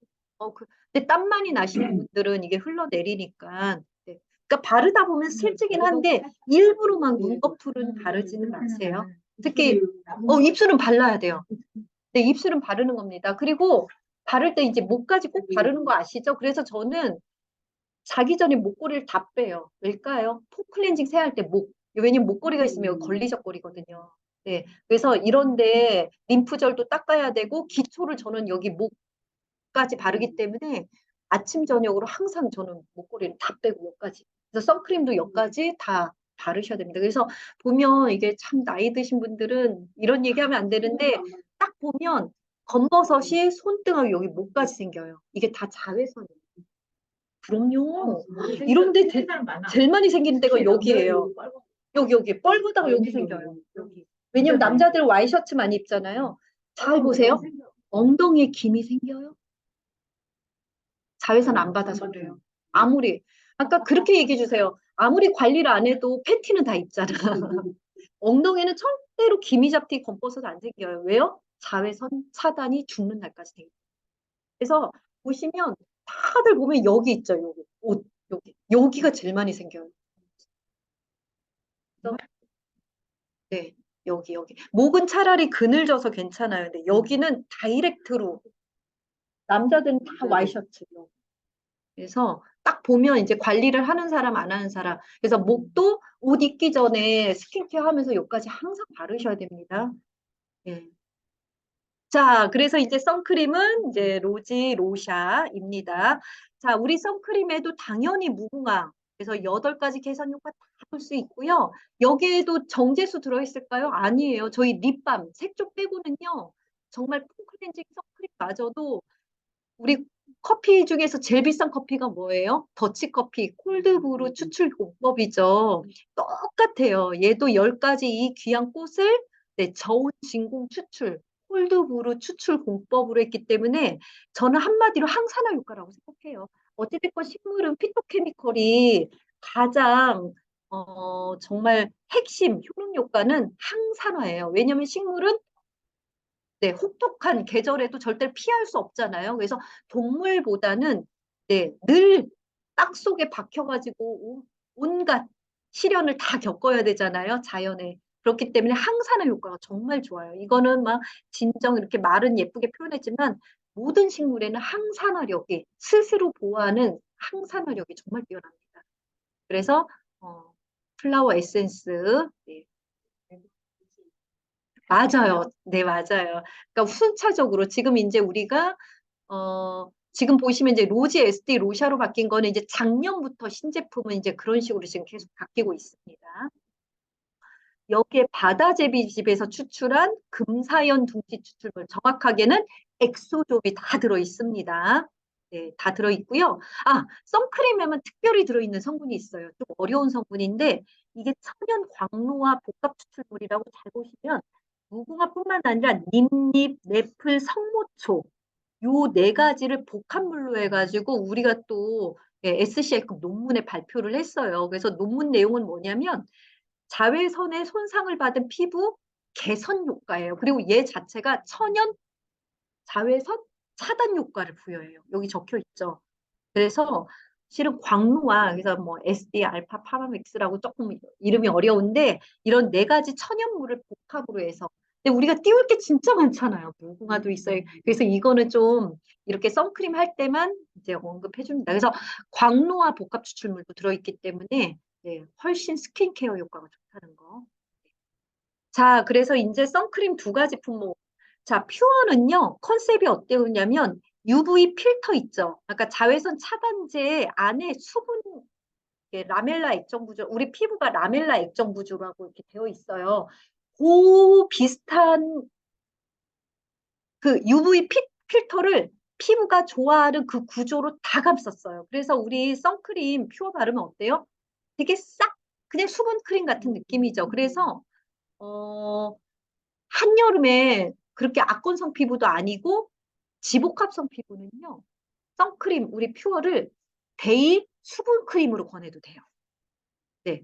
근데 땀 많이 나시는 분들은 이게 흘러내리니까. 네. 그러니까 바르다 보면 슬지긴 한데 일부러 막 눈꺼풀은 바르지는 마세요. 특히 입술은 발라야 돼요. 네, 입술은 바르는 겁니다. 그리고 바를 때 이제 목까지 꼭 바르는 거 아시죠? 그래서 저는 자기 전에 목걸이를 다 빼요. 왜일까요? 폼클렌징 세할 때 목. 왜냐면 목걸이가 있으면 여기 걸리적거리거든요. 네. 그래서 이런데 림프절도 닦아야 되고 기초를 저는 여기 목까지 바르기 때문에 아침 저녁으로 항상 저는 목걸이를 다 빼고 여기까지. 그래서 선크림도 여기까지 다 바르셔야 됩니다. 그래서 보면 이게 참 나이 드신 분들은 이런 얘기하면 안 되는데 딱 보면 검버섯이 손등하고 여기 목까지 생겨요. 이게 다 자외선이에요. 그럼요. 이런데 제일 많이 생기는 데가 여기예요. 여기 뻘보다가 여기 생겨요. 여기. 왜냐면 남자들 와이셔츠 많이 입잖아요. 잘 보세요. 엉덩이에 김이 생겨요. 자외선 안 받아서 그래요. 아무리 아까 그렇게 얘기해 주세요. 아무리 관리를 안 해도 팬티는 다 입잖아. 엉덩이는 절대로 기미 잡티 검버섯 안 생겨요. 왜요? 자외선 차단이 죽는 날까지 돼 있어요. 그래서 보시면 다들 보면 여기 있죠. 여기 옷 여기가 제일 많이 생겨요. 그래서 네 여기 목은 차라리 그늘져서 괜찮아요. 근데 여기는 다이렉트로 남자들은 다 와이셔츠로. 그래서 딱 보면 이제 관리를 하는 사람 안 하는 사람. 그래서 목도 옷 입기 전에 스킨케어 하면서 여기까지 항상 바르셔야 됩니다. 예. 자, 그래서 이제 선크림은 이제 로지 로샤입니다. 자, 우리 선크림에도 당연히 무궁화. 그래서 8가지 개선 효과 다 볼 수 있고요. 여기에도 정제수 들어있을까요? 아니에요. 저희 립밤, 색조 빼고는요. 정말 폼클렌징 선크림마저도 우리 커피 중에서 제일 비싼 커피가 뭐예요? 더치커피, 콜드브루 추출 공법이죠. 똑같아요. 얘도 10가지 이 귀한 꽃을 네, 저온 진공 추출, 콜드브루 추출 공법으로 했기 때문에 저는 한마디로 항산화 효과라고 생각해요. 어찌됐건 식물은 피토케미컬이 가장 정말 핵심 효능 효과는 항산화예요. 왜냐하면 식물은 네, 혹독한 계절에도 절대 피할 수 없잖아요. 그래서 동물보다는 네, 늘 땅속에 박혀가지고 온갖 시련을 다 겪어야 되잖아요. 자연에. 그렇기 때문에 항산화 효과가 정말 좋아요. 이거는 막 진정 이렇게 말은 예쁘게 표현했지만 모든 식물에는 항산화력이 스스로 보호하는 항산화력이 정말 뛰어납니다. 그래서 플라워 에센스 네, 맞아요. 네, 맞아요. 그러니까 순차적으로 지금 이제 우리가 지금 보시면 이제 로지 SD 로샤로 바뀐 거는 이제 작년부터 신제품은 이제 그런 식으로 지금 계속 바뀌고 있습니다. 여기에 바다제비집에서 추출한 금사연 둥지 추출물 정확하게는 엑소졸이 다 들어 있습니다. 네, 다 들어 있고요. 선크림에만 특별히 들어있는 성분이 있어요. 좀 어려운 성분인데 이게 천연 광노화 복합 추출물이라고 잘 보시면 무궁화뿐만 아니라 닙립, 네플, 성모초 요 4가지를 복합물로 해가지고 우리가 또 SCI급 논문에 발표를 했어요. 그래서 논문 내용은 뭐냐면 자외선의 손상을 받은 피부 개선 효과예요. 그리고 얘 자체가 천연 자외선 차단 효과를 부여해요. 여기 적혀 있죠. 그래서 실은 광노화, 그래서 뭐 SD 알파 파라맥스라고 조금 이름이 어려운데 이런 네 가지 천연물을 복합으로 해서 근데 우리가 띄울 게 진짜 많잖아요. 무궁화도 있어요. 그래서 이거는 좀 이렇게 선크림 할 때만 이제 언급해 줍니다. 그래서 광노화 복합 추출물도 들어있기 때문에 네, 훨씬 스킨케어 효과가 좋다는 거. 자, 그래서 이제 선크림 두 가지 품목. 자, 퓨어는요, 컨셉이 어때였냐면, UV 필터 있죠. 그러니까 자외선 차단제 안에 수분, 라멜라 액정 구조, 우리 피부가 라멜라 액정 구조라고 이렇게 되어 있어요. 그 비슷한 그 UV 필터를 피부가 좋아하는 그 구조로 다 감쌌어요. 그래서 우리 선크림 퓨어 바르면 어때요? 되게 싹, 그냥 수분 크림 같은 느낌이죠. 그래서, 어, 한여름에 그렇게 악건성 피부도 아니고 지복합성 피부는요. 선크림 우리 퓨어를 데이 수분 크림으로 권해도 돼요. 네.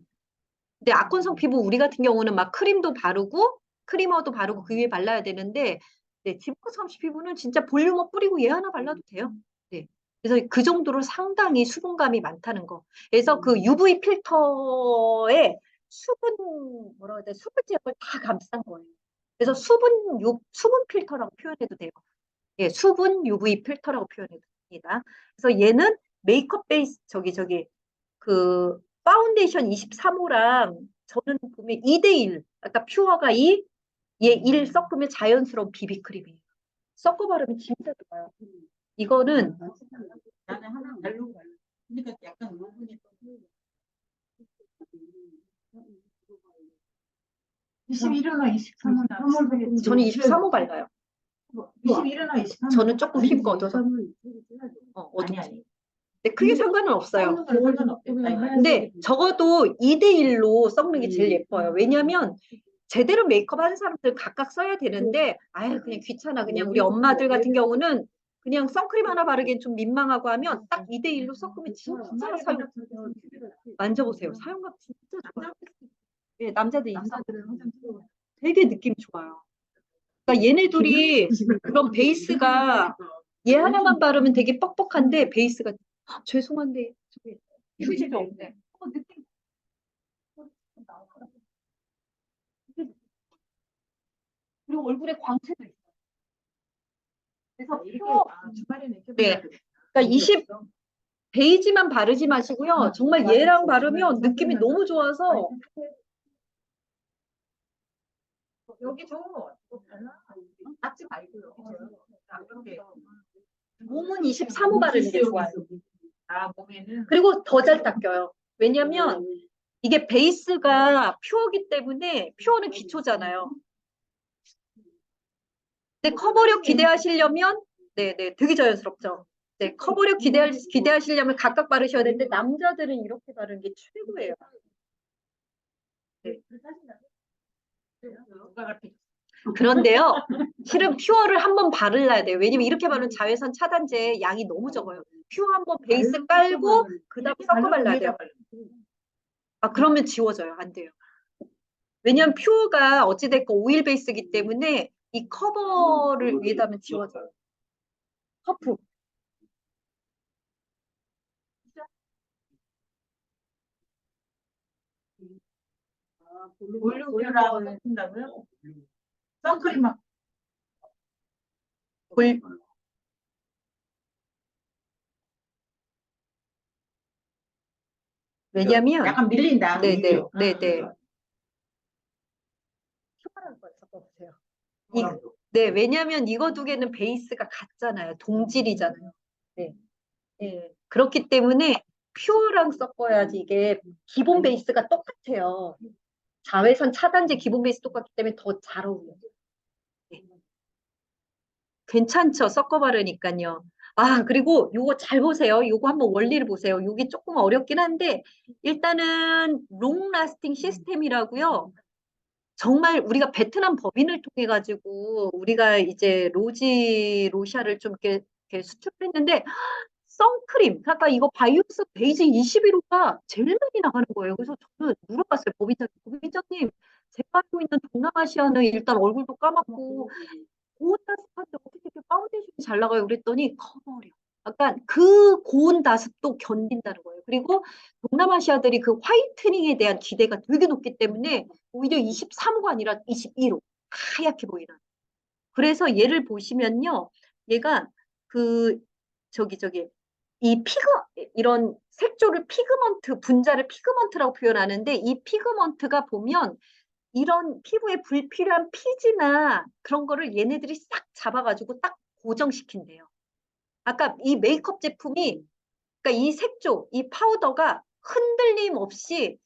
근데 악건성 피부 우리 같은 경우는 막 크림도 바르고 크리머도 바르고 그 위에 발라야 되는데 네, 지복합성 피부는 진짜 볼륨업 뿌리고 얘 하나 발라도 돼요. 네. 그래서 그 정도로 상당히 수분감이 많다는 거. 그래서 그 UV 필터에 수분 뭐라 해야 돼? 수분 제형을 다 감싼 거예요. 그래서 수분 필터라고 표현해도 돼요. 예, 수분 UV 필터라고 표현해도 됩니다. 그래서 얘는 메이크업 베이스 그 파운데이션 23호랑 저는 보면 2대1 아까 퓨어가 2, 얘 1 섞으면 자연스러운 비비크림이에요. 섞어 바르면 진짜 좋아요. 이거는 나는 하나 바르고 그러니까 약간 울분이 21호나 23호나 저는 23호 발라요. 21호나 23호 저는 조금 피부가 어두워서 아니 아니 근데 크게 상관은 없어요. 상관없대. 근데 적어도 2대1로 섞는 게 제일 예뻐요. 왜냐면 제대로 메이크업 하는 사람들 각각 써야 되는데 아유 그냥 귀찮아. 그냥 우리 엄마들 같은 경우는 그냥 선크림 하나 바르기엔 좀 민망하고 하면 딱 2대1로 섞으면 진짜 사용 만져보세요. 사용감 진짜 좋아요. 네, 남자들은 되게 느낌 좋아요. 그러니까 얘네들이 그런 베이스가 얘 하나만 바르면 되게 뻑뻑한데 베이스가 죄송한데 저기 휴지가 없네. 느낌 그리고 얼굴에 광채도 있어요. 그래서 주말에는 네. 그러니까 20 베이지만 바르지 마시고요. 정말 얘랑 바르면 느낌이 너무 좋아서 여기 좋은 거 같고 닦지 말고요. 몸은 23호 바르는 게 좋아요. 몸에는 그리고 더 잘 닦여요. 왜냐면 이게 베이스가 퓨어기 때문에 퓨어는 기초잖아요. 근데 커버력 기대하시려면 네네 되게 자연스럽죠. 네 커버력 기대하시려면 각각 바르셔야 되는데 남자들은 이렇게 바르는 게 최고예요. 네. 그런데요, 실은 퓨어를 한번 바르려야 돼요. 왜냐면 이렇게 바르면 자외선 차단제 양이 너무 적어요. 퓨어 한번 베이스 깔고 그다음 섞어 발라야 돼요. 아 그러면 지워져요. 안 돼요. 왜냐면 퓨어가 어찌됐건 오일 베이스이기 때문에 이 커버를 위에다 하면 지워져요. 퍼프. 볼륨이라고 한다고요? 선크림 막 볼, 왜냐면 약간 밀린다. 네네 네네. 큐어라는 걸 섞어보세요. 네, 왜냐면 이거 두 개는 베이스가 같잖아요. 동질이잖아요. 네. 네. 그렇기 때문에 퓨어랑 섞어야지 이게 기본 베이스가 똑같아요. 자외선 차단제 기본 베이스 똑같기 때문에 더 잘 어울려요. 네. 괜찮죠? 섞어 바르니까요. 아, 그리고 요거 잘 보세요. 요거 한번 원리를 보세요. 요게 조금 어렵긴 한데 일단은 롱 라스팅 시스템이라고요. 정말 우리가 베트남 법인을 통해 가지고 우리가 이제 로지 로샤를 좀 이렇게 수출했는데 선크림 아까 이거 바이오스 베이징 21호가 제일 많이 나가는 거예요. 그래서 저는 물어봤어요. 법인장님 제가 알고 있는 동남아시아는 일단 얼굴도 까맣고 고온다습한데 어떻게 이렇게 파운데이션이 잘 나가요. 그랬더니 커버력. 약간 그 고온 다습도 견딘다는 거예요. 그리고 동남아시아들이 그 화이트닝에 대한 기대가 되게 높기 때문에 오히려 23호가 아니라 21호. 하얗게 보이는. 그래서 얘를 보시면요. 얘가 그 저기 이 이런 색조를 피그먼트 분자를 피그먼트라고 표현하는데 이 피그먼트가 보면 이런 피부에 불필요한 피지나 그런 거를 얘네들이 싹 잡아가지고 딱 고정시킨대요. 아까 이 메이크업 제품이 그러니까 이 색조, 이 파우더가 흔들림 없이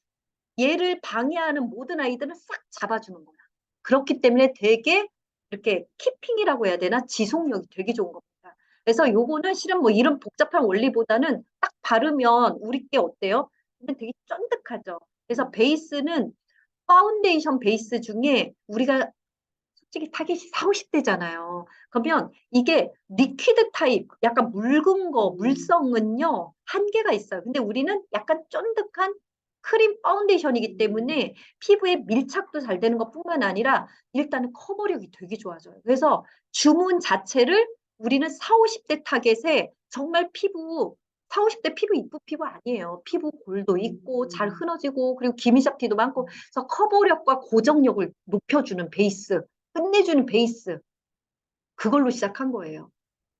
얘를 방해하는 모든 아이들은 싹 잡아주는 거야. 그렇기 때문에 되게 이렇게 키핑이라고 해야 되나? 지속력이 되게 좋은 겁니다. 그래서 요거는 실은 뭐 이런 복잡한 원리보다는 딱 바르면 우리 게 어때요? 되게 쫀득하죠. 그래서 베이스는 파운데이션 베이스 중에 우리가 솔직히 타겟이 40, 50대잖아요. 그러면 이게 리퀴드 타입, 약간 묽은 거, 물성은요, 한계가 있어요. 근데 우리는 약간 쫀득한 크림 파운데이션이기 때문에 피부에 밀착도 잘 되는 것뿐만 아니라 일단은 커버력이 되게 좋아져요. 그래서 주문 자체를 우리는 40, 50대 타겟에 정말 피부 40, 50대 피부 이쁜 피부 아니에요. 피부 골도 있고 잘 흐려지고 그리고 기미잡티도 많고 그래서 커버력과 고정력을 높여주는 베이스, 끝내주는 베이스 그걸로 시작한 거예요.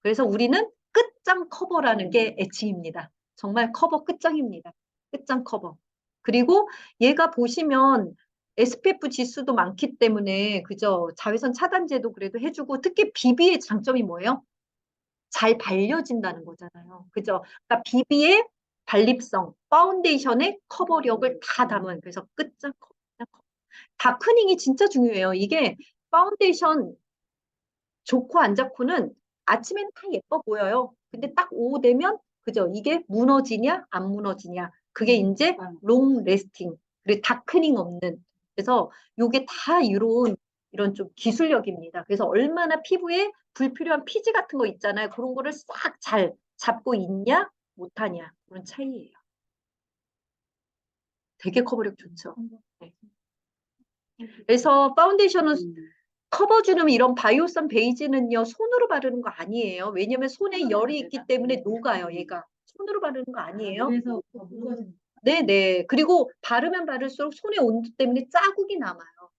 그래서 우리는 끝장 커버라는 게 애칭입니다. 정말 커버 끝장입니다. 끝장 커버. 그리고 얘가 보시면 SPF 지수도 많기 때문에 그죠? 자외선 차단제도 그래도 해주고 특히 BB의 장점이 뭐예요? 잘 발려진다는 거잖아요. 그죠? 그러니까 BB의 발립성, 파운데이션의 커버력을 다 담은 그래서 끝장 커버. 다크닝이 진짜 중요해요. 이게 파운데이션 좋고 안 좋고는 아침에는 다 예뻐 보여요. 근데 딱 오후 되면 그죠? 이게 무너지냐 안 무너지냐. 그게 이제 롱 레스팅 그리고 다크닝 없는. 그래서 요게 다 이런 좀 기술력입니다. 그래서 얼마나 피부에 불필요한 피지 같은 거 있잖아요. 그런 거를 싹 잘 잡고 있냐 못하냐 그런 차이예요. 되게 커버력 좋죠. 네. 그래서 파운데이션은 커버주름 이런 바이오산 베이지는요, 손으로 바르는 거 아니에요. 왜냐면 손에 열이 있기 때문에 녹아요, 얘가. 손으로 바르는 거 아니에요. 그래서 더 묽어지는 네네. 그리고 바르면 바를수록 손의 온도 때문에 자국이 남아요.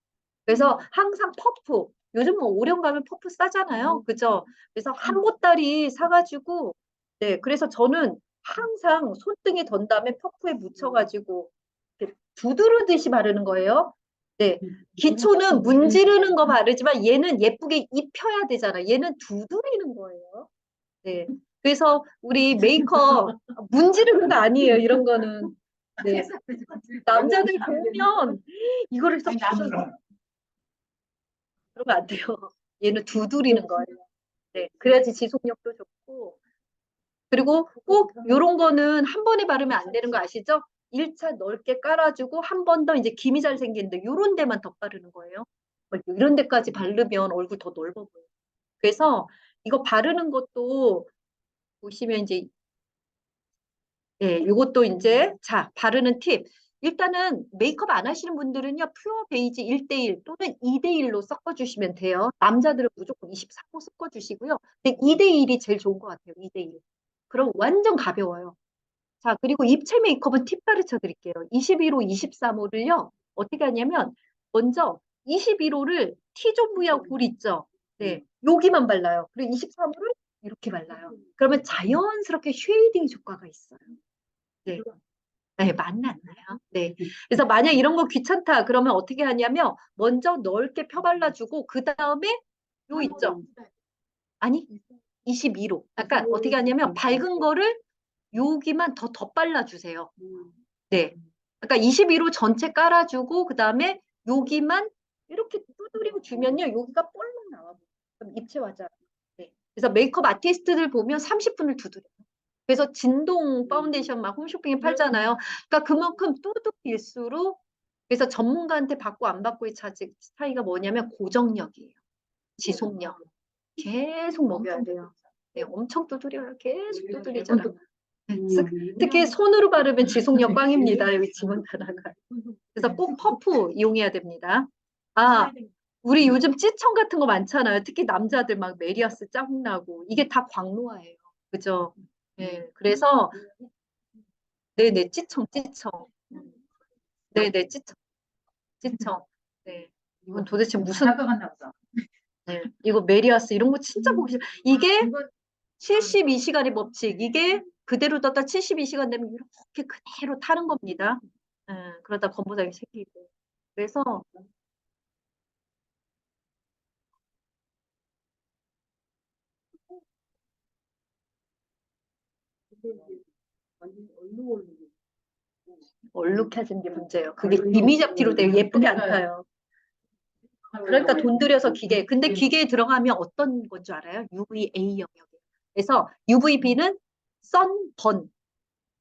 그래서 항상 퍼프, 요즘 뭐 오령 가면 퍼프 싸잖아요. 그죠? 그래서 한 보따리 사가지고, 네. 그래서 저는 항상 손등에 던 다음에 퍼프에 묻혀가지고, 이렇게 두드르듯이 바르는 거예요. 네. 기초는 문지르는 거 바르지만 얘는 예쁘게 입혀야 되잖아. 얘는 두드리는 거예요. 네. 그래서 우리 메이크업 문지르는 거 아니에요. 이런 거는. 네. 남자들 보면 이거를 해서 그러면 안 돼요. 얘는 두드리는 거예요. 네. 그래야지 지속력도 좋고. 그리고 꼭 요런 거는 한 번에 바르면 안 되는 거 아시죠? 1차 넓게 깔아주고 한 번 더 이제 김이 잘 생기는데 요런 데만 더 바르는 거예요. 이런 데까지 바르면 얼굴 더 넓어 보여요. 그래서 이거 바르는 것도 보시면 이제 예, 요것도 이제 자, 바르는 팁. 일단은 메이크업 안 하시는 분들은요. 퓨어 베이지 1대1 또는 2대1로 섞어주시면 돼요. 남자들은 무조건 23호 섞어주시고요. 근데 2대1이 제일 좋은 것 같아요. 2대1. 그럼 완전 가벼워요. 자, 그리고 입체 메이크업은 팁 가르쳐 드릴게요. 21호, 23호를요. 어떻게 하냐면 먼저 21호를 T존 부위하고 볼 있죠? 네, 여기만 발라요. 그리고 23호를 이렇게 발라요. 그러면 자연스럽게 쉐이딩 효과가 있어요. 네. 네, 만났나요? 네. 그래서 만약 이런 거 귀찮다 그러면 어떻게 하냐면 먼저 넓게 펴발라주고 그 다음에 요 있죠? 아니 22로. 약간 어떻게 하냐면 밝은 거를 여기만 더 덧발라주세요. 네. 그러니까 22로 전체 깔아주고 그 다음에 여기만 이렇게 두드리고 주면요. 여기가 볼록 나와. 그럼 입체화자. 네. 그래서 메이크업 아티스트들 보면 30분을 두드려요. 그래서 진동 파운데이션 막 홈쇼핑에 팔잖아요. 그러니까 그만큼 두둑일수록 그래서 전문가한테 받고 안 받고의 차이가 뭐냐면 고정력이에요. 지속력. 계속 먹여야 돼요. 네, 엄청 두드려요. 계속 두드리잖아. 네, 특히 손으로 바르면 지속력 꽝입니다. 여기 지문 하나가. 그래서 꼭 퍼프 이용해야 됩니다. 아, 우리 요즘 찌청 같은 거 많잖아요. 특히 남자들 막 메리아스 짱나고 이게 다 광노화예요. 그죠? 네, 그래서 네네 찌청. 네네 찌청. 네, 이건 도대체 무슨 잠깐만 나왔어. 네, 이거 메리아스 이런 거 진짜 보기 싫어. 이게 72시간의 법칙. 이게 그대로 떴다 72시간 되면 이렇게 그대로 타는 겁니다. 그러다 건부장이 생기고. 그래서 얼룩해진 게 문제예요. 그게 이미잡티로 돼요. 예쁘게 안 타요. 그러니까 돈 들여서 기계. 근데 기계에 들어가면 어떤 건 줄 알아요? UVA 영역이에요. 그래서 UVB는 선번,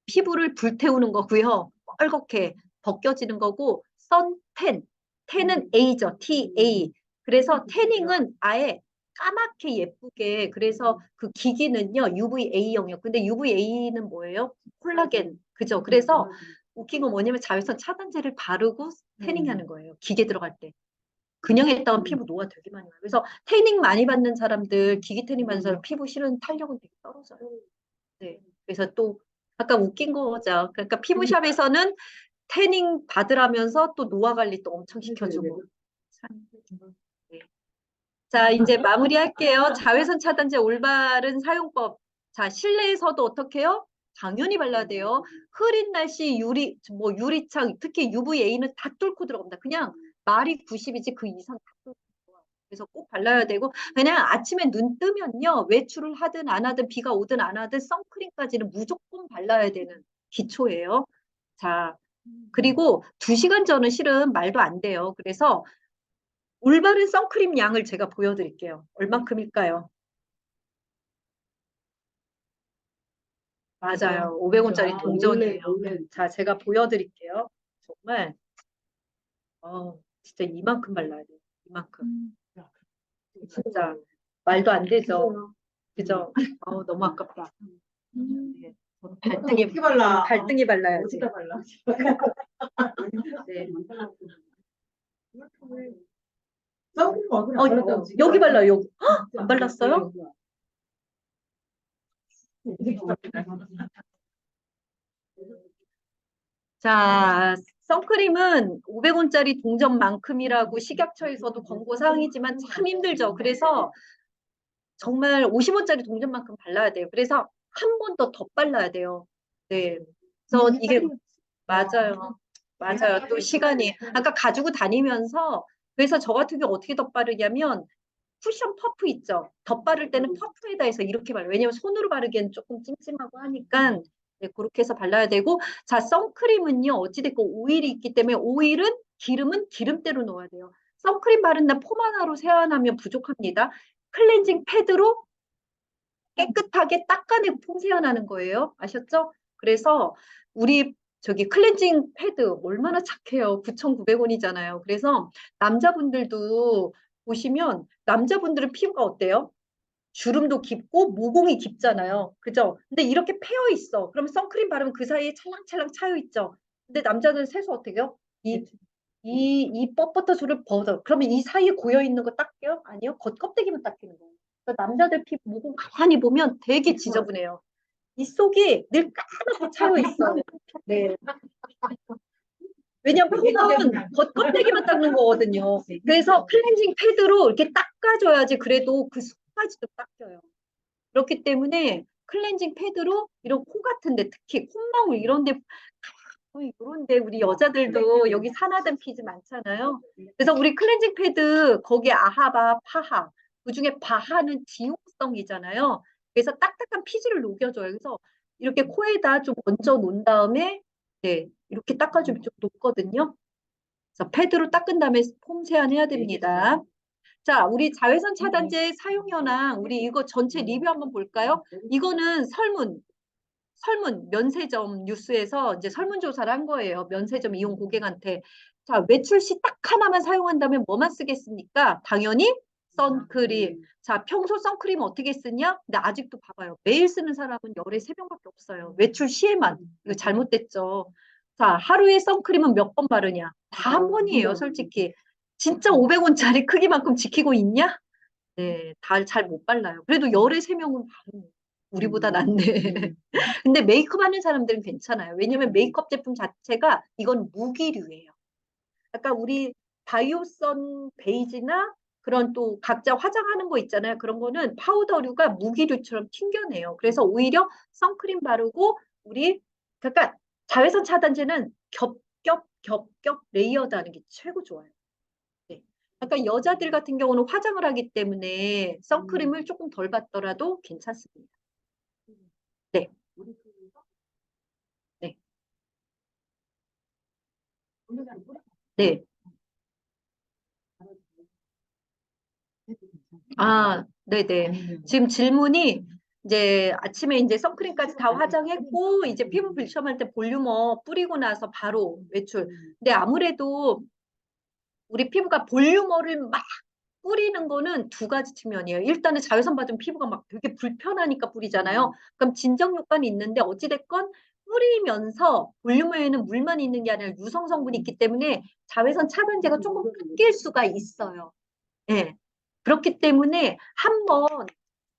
피부를 불태우는 거고요. 빨갛게 벗겨지는 거고 선텐, 텐은 A죠. TA. 그래서 태닝은 아예 까맣게 예쁘게 그래서 그 기기는요 UVA 영역. 근데 UVA는 뭐예요? 콜라겐. 그죠? 그래서 웃긴 건 뭐냐면 자외선 차단제를 바르고 태닝하는 거예요. 기계 들어갈 때. 그냥 했다간 피부 노화 되게 많이 와요. 그래서 태닝 많이 받는 사람들, 기기 태닝 받는 사람 피부 실은 탄력은 되게 떨어져요. 네. 그래서 또 아까 웃긴 거죠. 그러니까 피부샵에서는 태닝 받으라면서 또 노화 관리 또 엄청 시켜주고. 참. 네. 자, 이제 마무리할게요. 자외선 차단제 올바른 사용법. 자, 실내에서도 어떻게 해요? 당연히 발라야 돼요. 흐린 날씨 유리창, 특히 UVA는 다 뚫고 들어갑니다. 그냥 말이 90이지 그 이상 다 뚫고 들어와요. 그래서 꼭 발라야 되고, 왜냐면 아침에 눈 뜨면요, 외출을 하든 안 하든 비가 오든 안 하든 선크림까지는 무조건 발라야 되는 기초예요. 자, 그리고 2시간 전은 실은 말도 안 돼요. 그래서 올바른 선크림 양을 제가 보여드릴게요. 얼만큼일까요? 맞아요. 500원짜리 동전이에요. 자, 제가 보여드릴게요. 정말, 진짜 이만큼 발라야 돼요. 이만큼. 진짜 말도 안 되죠. 그죠? 너무 아깝다. 네. 발등에 발라. 발등에 발라야지. 어디다 발라? 네. 선크림 얼굴에 어, 안 발랐다고 지금. 여기 발라요. 여기. 헉, 안 발랐어요? 자, 선크림은 500원짜리 동전만큼이라고 식약처에서도 권고사항이지만 참 힘들죠. 그래서 정말 50원짜리 동전만큼 발라야 돼요. 그래서 한 번 더 발라야 돼요. 네. 그래서 이게 맞아요. 맞아요. 또 시간이 아까 가지고 다니면서 그래서 저 같은 경우 어떻게 덧바르냐면 쿠션 퍼프 있죠. 덧바를 때는 퍼프에다 해서 이렇게 발라요. 왜냐면 손으로 바르기엔 조금 찜찜하고 하니까 네, 그렇게 해서 발라야 되고 자, 선크림은요. 어찌됐건 오일이 있기 때문에 오일은 기름은 기름대로 넣어야 돼요. 선크림 바른 날 폼 하나로 세안하면 부족합니다. 클렌징 패드로 깨끗하게 닦아내고 폼 세안하는 거예요. 아셨죠? 그래서 우리 저기 클렌징 패드 얼마나 착해요. 9,900원이잖아요. 그래서 남자분들도 보시면 남자분들은 피부가 어때요? 주름도 깊고 모공이 깊잖아요. 그죠? 근데 이렇게 패여 있어. 그러면 선크림 바르면 그 사이에 찰랑찰랑 차여 있죠. 근데 남자들은 세수 어떻게 해요? 이 뻣뻣한 벗어. 그러면 이 사이에 고여 있는 거 닦여? 아니요. 겉껍데기만 닦이는 거예요. 그러니까 남자들 피부 모공 가만히 보면 되게 지저분해요. 이 속이 늘 까맣게 차여 있어요. 네. 왜냐면 폼은 겉껍데기만 닦는 거거든요. 그래서 클렌징 패드로 이렇게 닦아줘야지 그래도 그 속까지도 닦여요. 그렇기 때문에 클렌징 패드로 이런 코 같은데 특히 콧망울 이런데 이런데 우리 여자들도 여기 산화된 피지 많잖아요. 그래서 우리 클렌징 패드 거기에 아하바, 파하 그중에 바하는 지용성이잖아요. 그래서 딱딱한 피지를 녹여줘요. 그래서 이렇게 코에다 좀 얹어 놓은 다음에 네, 이렇게 닦아주면 좀 녹거든요. 그래서 패드로 닦은 다음에 폼 세안해야 됩니다. 자, 우리 자외선 차단제 사용 현황, 우리 이거 전체 리뷰 한번 볼까요? 이거는 면세점 뉴스에서 이제 설문조사를 한 거예요. 면세점 이용 고객한테. 자, 외출 시 딱 하나만 사용한다면 뭐만 쓰겠습니까? 당연히 선크림. 자, 평소 선크림 어떻게 쓰냐? 근데 아직도 봐봐요. 매일 쓰는 사람은 열에 3병밖에 없어요. 외출 시에만. 이거 잘못됐죠. 자, 하루에 선크림은 몇 번 바르냐? 다 한 번이에요, 솔직히. 진짜 500원짜리 크기만큼 지키고 있냐? 네, 잘 못 발라요. 그래도 열의 세 명은 바르네. 우리보다 낫네. 근데 메이크업 하는 사람들은 괜찮아요. 왜냐면 메이크업 제품 자체가 이건 무기류예요. 약간 우리 바이오선 베이지나 그런 또 각자 화장하는 거 있잖아요. 그런 거는 파우더류가 무기류처럼 튕겨내요. 그래서 오히려 선크림 바르고 우리 그러니까 자외선 차단제는 겹겹 레이어드 하는 게 최고 좋아요. 네. 그러니까 여자들 같은 경우는 화장을 하기 때문에 선크림을 조금 덜 받더라도 괜찮습니다. 네. 네. 네. 아, 네네. 지금 질문이 이제 아침에 이제 선크림까지 다 화장했고 이제 피부 블럼할 때 볼유머 뿌리고 나서 바로 외출. 근데 아무래도 우리 피부가 볼유머를 막 뿌리는 거는 두 가지 측면이에요. 일단은 자외선 받으면 피부가 막 되게 불편하니까 뿌리잖아요. 그럼 진정 효과는 있는데 어찌됐건 뿌리면서 볼륨에는 물만 있는 게 아니라 유성 성분이 있기 때문에 자외선 차단제가 조금 끊길 수가 있어요. 예. 그렇기 때문에 한번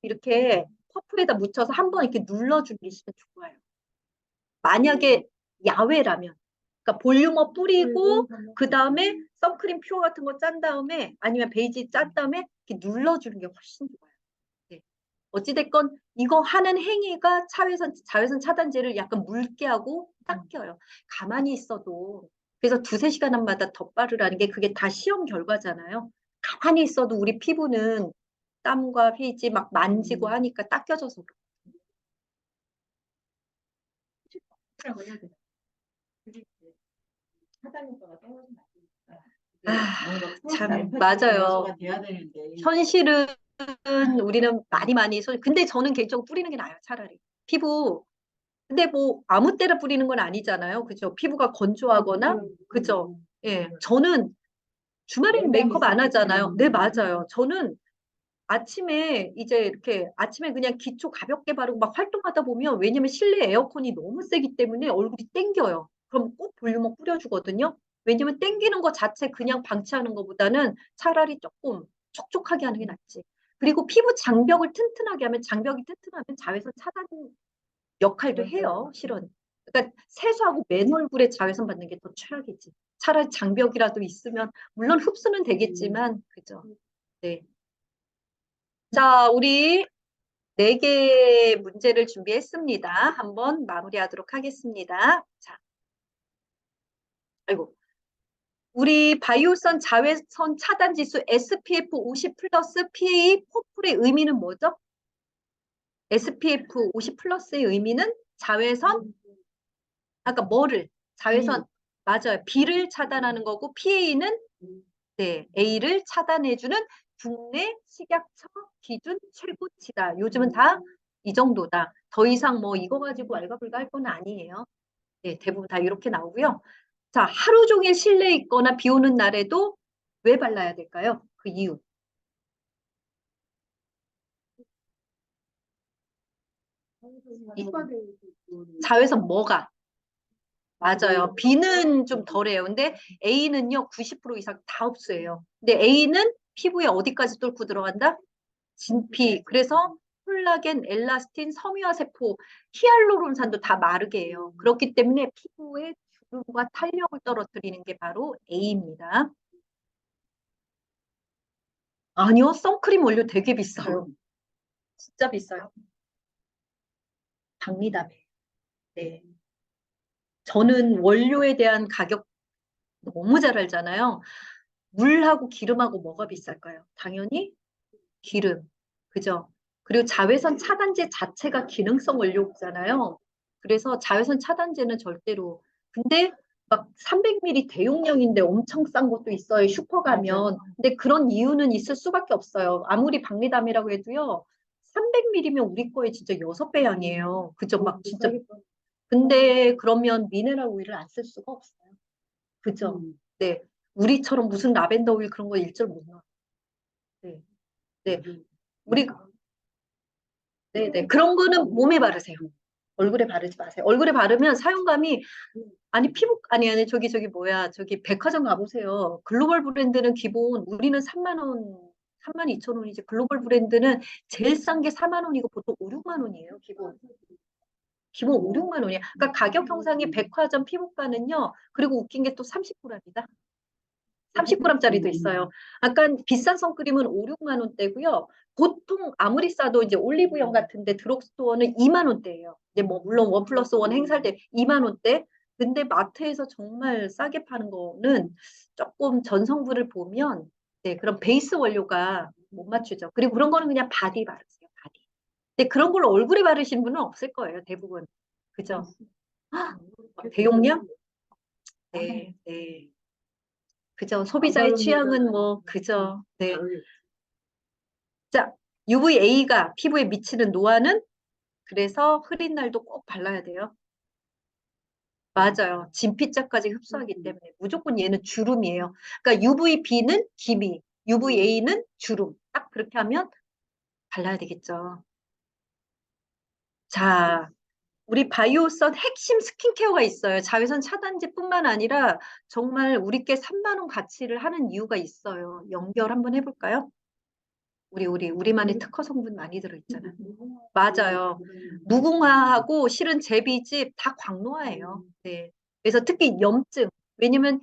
이렇게 퍼프에다 묻혀서 한번 이렇게 눌러주시면 좋아요. 만약에 야외라면. 그러니까 볼륨업 뿌리고 그 다음에 선크림 퓨어 같은 거 짠 다음에 아니면 베이지 짠 다음에 이렇게 눌러주는 게 훨씬 좋아요. 네. 어찌됐건 이거 하는 행위가 자외선 차단제를 약간 묽게 하고 닦여요. 가만히 있어도 그래서 두세 시간마다 덧바르라는 게 그게 다 시험 결과잖아요. 가만히 있어도 우리 피부는 땀과 피지 막 만지고 하니까 닦여져서 라고 해야 되나? 그게 이제 하단 효과가 떨어지면 안 되니까. 참 맞아요. 돼야 되는데. 현실은 우리는 많이 근데 저는 개인적으로 뿌리는 게 나아요, 차라리. 피부 근데 뭐 아무 때나 뿌리는 건 아니잖아요. 그죠? 피부가 건조하거나 그죠? 예. 저는 주말에는 메이크업 안 하잖아요. 네, 맞아요. 저는 아침에 이제 이렇게 아침에 그냥 기초 가볍게 바르고 막 활동하다 보면 왜냐면 실내 에어컨이 너무 세기 때문에 얼굴이 땡겨요. 그럼 꼭 볼륨업 뿌려주거든요. 왜냐면 땡기는 거 자체 그냥 방치하는 것보다는 차라리 조금 촉촉하게 하는 게 낫지. 그리고 피부 장벽을 튼튼하게 하면 장벽이 튼튼하면 자외선 차단 역할도 해요, 실은. 그러니까 세수하고 맨 얼굴에 자외선 받는 게 더 최악이지. 차라리 장벽이라도 있으면 물론 흡수는 되겠지만 그죠. 네. 자, 우리 네 개의 문제를 준비했습니다. 한번 마무리하도록 하겠습니다. 자, 아이고. 우리 바이오선 자외선 차단 지수 SPF 50 플러스 PA 포풀의 의미는 뭐죠? SPF 50 플러스의 의미는 자외선, 아까 뭐를? 자외선, 맞아요. B를 차단하는 거고 PA는 네, A를 차단해주는 국내 식약처 기준 최고치다. 요즘은 다 이 정도다. 더 이상 뭐 이거 가지고 알가불가 할 건 아니에요. 네, 대부분 다 이렇게 나오고요. 자, 하루 종일 실내에 있거나 비 오는 날에도 왜 발라야 될까요? 그 이유. 자외선 뭐가? 맞아요. B는 좀 덜해요. 근데 A는요, 90% 이상 다 흡수해요. 근데 A는 피부에 어디까지 뚫고 들어간다? 진피. 그래서 콜라겐, 엘라스틴, 섬유화 세포, 히알루론산도 다 마르게 해요. 그렇기 때문에 피부에 주름과 탄력을 떨어뜨리는 게 바로 A입니다. 아니요, 선크림 원료 되게 비싸요. 진짜 비싸요. 박리담에. 네. 저는 원료에 대한 가격 너무 잘 알잖아요. 물하고 기름하고 뭐가 비쌀까요? 당연히 기름. 그죠? 그리고 자외선 차단제 자체가 기능성 원료잖아요. 그래서 자외선 차단제는 절대로. 근데 막 300ml 대용량인데 엄청 싼 것도 있어요. 슈퍼 가면. 근데 그런 이유는 있을 수밖에 없어요. 아무리 박리담이라고 해도요. 300ml면 우리 거에 진짜 6배 양이에요. 그죠? 막 진짜. 근데 그러면 미네랄 오일을 안 쓸 수가 없어요. 그죠? 네. 우리처럼 무슨 라벤더 오일 그런 거 일절 못 넣어. 네. 네. 우리 네네. 그런 거는 몸에 바르세요. 얼굴에 바르지 마세요. 얼굴에 바르면 사용감이 아니 피부 아니 저기 뭐야 저기 백화점 가보세요. 글로벌 브랜드는 기본 우리는 3만 원, 3만 2천 원이지 글로벌 브랜드는 제일 싼 게 4만 원이고 보통 5, 6만 원이에요. 기본 5, 6만 원이야. 그러니까 가격 형상이 백화점 피부과는요. 그리고 웃긴 게 또 30g이다. 30g짜리도 있어요. 약간 비싼 선크림은 5, 6만 원대고요. 보통 아무리 싸도 이제 올리브영 같은데 드럭스토어는 2만 원대예요. 근데 뭐 물론 원 플러스 원 행사할 때 2만 원대. 근데 마트에서 정말 싸게 파는 거는 조금 전성분을 보면 네, 그런 베이스 원료가 못 맞추죠. 그리고 그런 거는 그냥 바디 바르세요. 바디. 근데 그런 걸 얼굴에 바르시는 분은 없을 거예요. 대부분. 그죠? 대용량? 네, 네. 그죠. 소비자의 취향은 뭐, 그죠. 네. 자, UVA가 피부에 미치는 노화는 그래서 흐린 날도 꼭 발라야 돼요. 맞아요. 진피자까지 흡수하기 때문에 무조건 얘는 주름이에요. 그러니까 UVB는 기미, UVA는 주름. 딱 그렇게 하면 발라야 되겠죠. 자, 우리 바이오선 핵심 스킨케어가 있어요. 자외선 차단제뿐만 아니라 정말 우리께 3만 원 가치를 하는 이유가 있어요. 연결 한번 해볼까요? 우리만의 특허 성분 많이 들어있잖아. 맞아요. 무궁화하고 실은 제비집 다 광노화예요. 네. 그래서 특히 염증. 왜냐면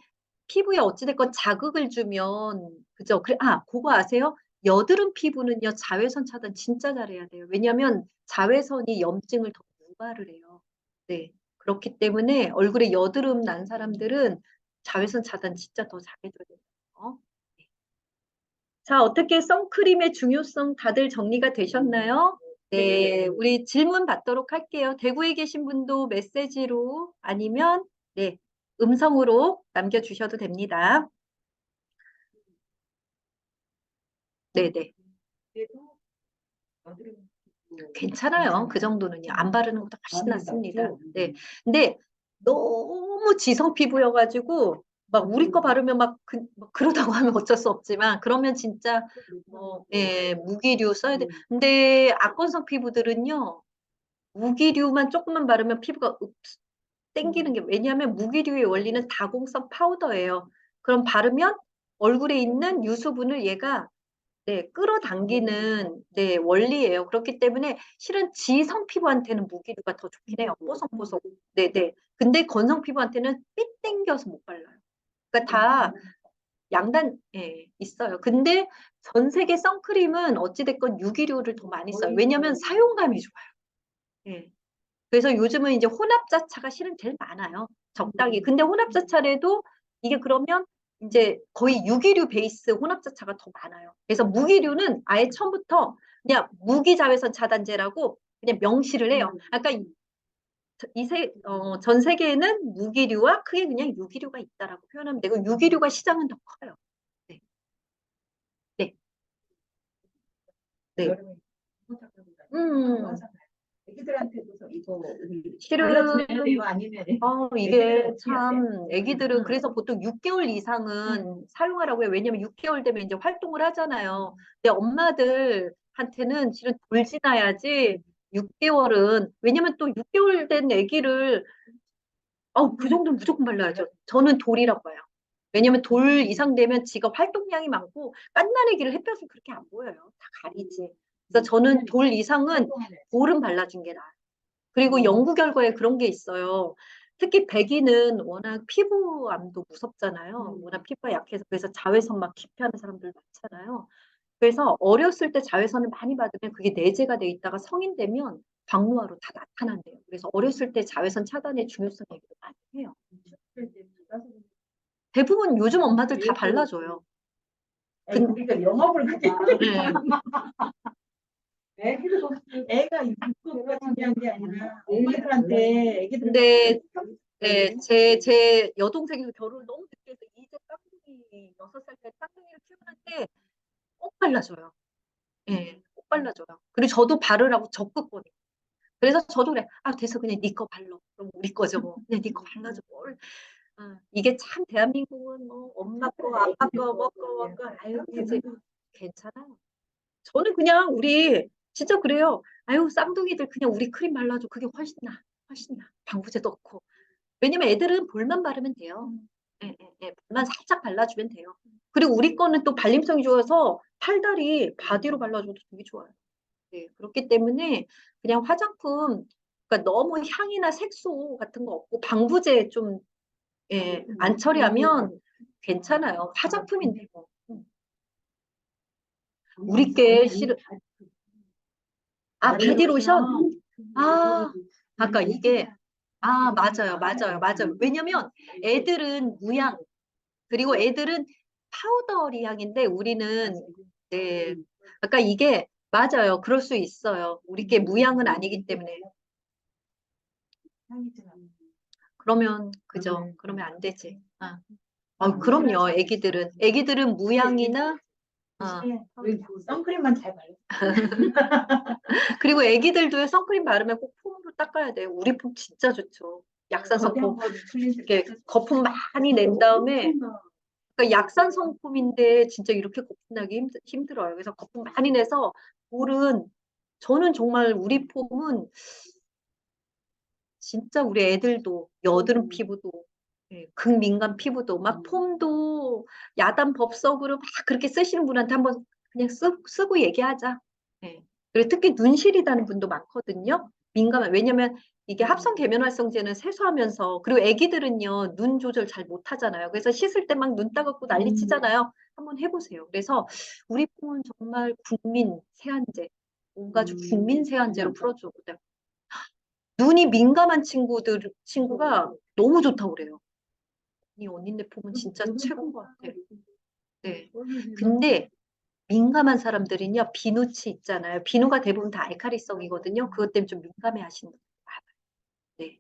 피부에 어찌됐건 자극을 주면, 그죠? 그거 아세요? 여드름 피부는요, 자외선 차단 진짜 잘해야 돼요. 왜냐면 자외선이 염증을 더 유발을 해요. 네. 그렇기 때문에 얼굴에 여드름 난 사람들은 자외선 차단 진짜 더 잘해줘야 돼요. 자, 어떻게 선크림의 중요성 다들 정리가 되셨나요? 네, 우리 질문 받도록 할게요. 대구에 계신 분도 메시지로 아니면 네, 음성으로 남겨주셔도 됩니다. 네네. 괜찮아요. 그 정도는요. 안 바르는 것도 훨씬 낫습니다. 네. 근데 너무 지성 피부여가지고 막 우리 거 바르면 막 그러다고 하면 어쩔 수 없지만 그러면 진짜 예, 무기류 써야 돼. 근데 악건성 피부들은요. 무기류만 조금만 바르면 피부가 땡기는 게 왜냐하면 무기류의 원리는 다공성 파우더예요. 그럼 바르면 얼굴에 있는 유수분을 얘가 네, 끌어당기는 네, 원리예요. 그렇기 때문에 실은 지성 피부한테는 무기류가 더 좋긴 해요. 뽀송뽀송. 네, 네. 근데 건성 피부한테는 삐 땡겨서 못 발라요. 그러니까 다 양단 예, 있어요. 근데 전 세계 선크림은 어찌됐건 유기류를 더 많이 써요. 왜냐하면 사용감이 좋아요. 예. 그래서 요즘은 이제 혼합자차가 실은 제일 많아요. 적당히. 근데 혼합자차래도 이게 그러면 이제 거의 유기류 베이스 혼합자차가 더 많아요. 그래서 무기류는 아예 처음부터 그냥 무기자외선 차단제라고 그냥 명시를 해요. 아까 전 세계에는 무기류와 크게 그냥 유기류가 있다라고 표현하면 되고 유기류가 시장은 더 커요. 네. 네. 네. 음. 애기들한테도 이거 실은 발라줘야 돼요? 아니면 이게 애기들은 참 애기들은 그래서 보통 6개월 이상은 사용하라고 해요. 왜냐면 6개월 되면 이제 활동을 하잖아요. 근데 엄마들한테는 실은 돌 지나야지 6개월은 왜냐면 또 6개월 된 애기를 그 정도는 무조건 발라야죠. 저는 돌이라고 봐요. 왜냐면 돌 이상 되면 지가 활동량이 많고 깐난 애기를 햇볕을 그렇게 안 보여요. 다 가리지. 그래서 저는 돌 이상은 돌은 발라준 게 나아요. 그리고 연구 결과에 그런 게 있어요. 특히 백인은 워낙 피부암도 무섭잖아요. 워낙 피부가 약해서 그래서 자외선 막 기피하는 사람들 많잖아요. 그래서 어렸을 때 자외선을 많이 받으면 그게 내재가 돼 있다가 성인 되면 광노화로 다 나타난대요. 그래서 어렸을 때 자외선 차단의 중요성 얘기도 많이 해요. 대부분 요즘 엄마들 다 발라줘요. 그러니까 영업을 그렇게 네. 애가 입고가 중요한 게 아니라 엄마들한테 애기들 근데 네, 제 여동생이 결혼을 너무 늦게 해서 이제 쌍둥이 6살 때 쌍둥이를 키우는데 꼭 발라줘요. 예, 꼭 발라줘요. 그리고 저도 바르라고 적극 권해요. 그래서 저도 그래. 됐어. 그냥 네 거 발라. 그럼 우리 거죠 뭐. 그냥 네 거 발라줘. 뭘. 이게 참 대한민국은 뭐 엄마 거, 아빠 거, 뭐 거, 아유, 이제 괜찮아요. 저는 그냥 우리 진짜 그래요. 아유, 쌍둥이들 그냥 우리 크림 발라줘. 그게 훨씬 나. 훨씬 나. 방부제도 없고. 왜냐면 애들은 볼만 바르면 돼요. 예, 예, 예. 볼만 살짝 발라주면 돼요. 그리고 우리 거는 또 발림성이 좋아서 팔다리 바디로 발라줘도 되게 좋아요. 네, 그렇기 때문에 그냥 화장품, 그러니까 너무 향이나 색소 같은 거 없고 방부제 좀, 예, 안 처리하면 괜찮아요. 화장품인데 뭐. 우리 게 싫은, 아, 바디로션? 아, 아까 이게, 아, 맞아요, 맞아요, 맞아요. 왜냐면 애들은 무향, 그리고 애들은 파우더리 향인데 우리는, 네, 아까 이게, 맞아요. 그럴 수 있어요. 우리 게 무향은 아니기 때문에. 그러면, 그죠. 그러면 안 되지. 아, 그럼요. 애기들은 무향이나, 아, 선크림만 잘 발라. 그리고 애기들도 선크림 바르면 꼭 폼으로 닦아야 돼요. 우리 폼 진짜 좋죠. 약산 성품. 이렇게 거품 많이 낸 다음에, 그러니까 약산 성품인데 진짜 이렇게 거품 나기 힘들어요. 그래서 거품 많이 내서 볼은, 저는 정말 우리 폼은 진짜 우리 애들도 여드름 피부도, 예, 극민감 피부도 막 폼도 야단 법석으로 막 그렇게 쓰시는 분한테 한번 그냥 쓰고 얘기하자. 예. 그리고 특히 눈 시리다는 분도 많거든요. 민감한, 왜냐면 이게 합성 계면활성제는 세수하면서, 그리고 애기들은요 눈 조절 잘 못하잖아요. 그래서 씻을 때 막 눈 따갑고 난리 치잖아요. 한번 해보세요. 그래서 우리 폼은 정말 국민 세안제, 온 가족 국민 세안제로 풀어주거든요. 눈이 민감한 친구가 너무 좋다고 그래요. 이 언니네 폼은 진짜 최고인 것 같아. 네. 근데 민감한 사람들은요, 비누치 있잖아요. 비누가 대부분 다 알칼리성이거든요. 그것 때문에 좀 민감해 하시는 분들 많아요. 네.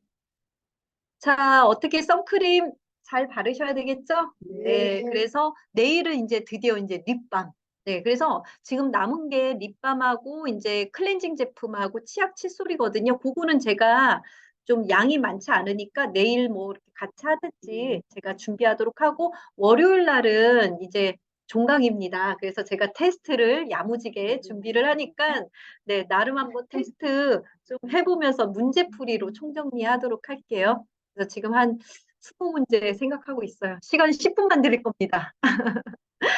자, 어떻게 선크림 잘 바르셔야 되겠죠? 네. 그래서 내일은 이제 드디어 이제 립밤. 네. 그래서 지금 남은 게 립밤하고 이제 클렌징 제품하고 치약 칫솔이거든요. 그거는 제가 좀 양이 많지 않으니까 내일 뭐 이렇게 같이 하든지 제가 준비하도록 하고, 월요일 날은 이제 종강입니다. 그래서 제가 테스트를 야무지게 준비를 하니까, 네, 나름 한번 테스트 좀 해보면서 문제풀이로 총정리하도록 할게요. 그래서 지금 한 20문제 생각하고 있어요. 시간 10분만 드릴 겁니다.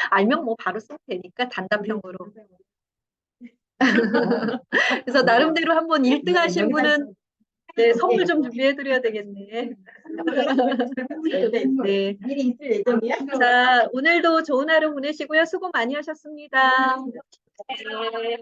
알면 뭐 바로 쓰면 되니까 단답형으로. 그래서 나름대로 한번 1등 하신 분은, 네, 선물 좀 준비해드려야 되겠네. 네. 미리 있을 예정이야? 자, 오늘도 좋은 하루 보내시고요. 수고 많이 하셨습니다. 네.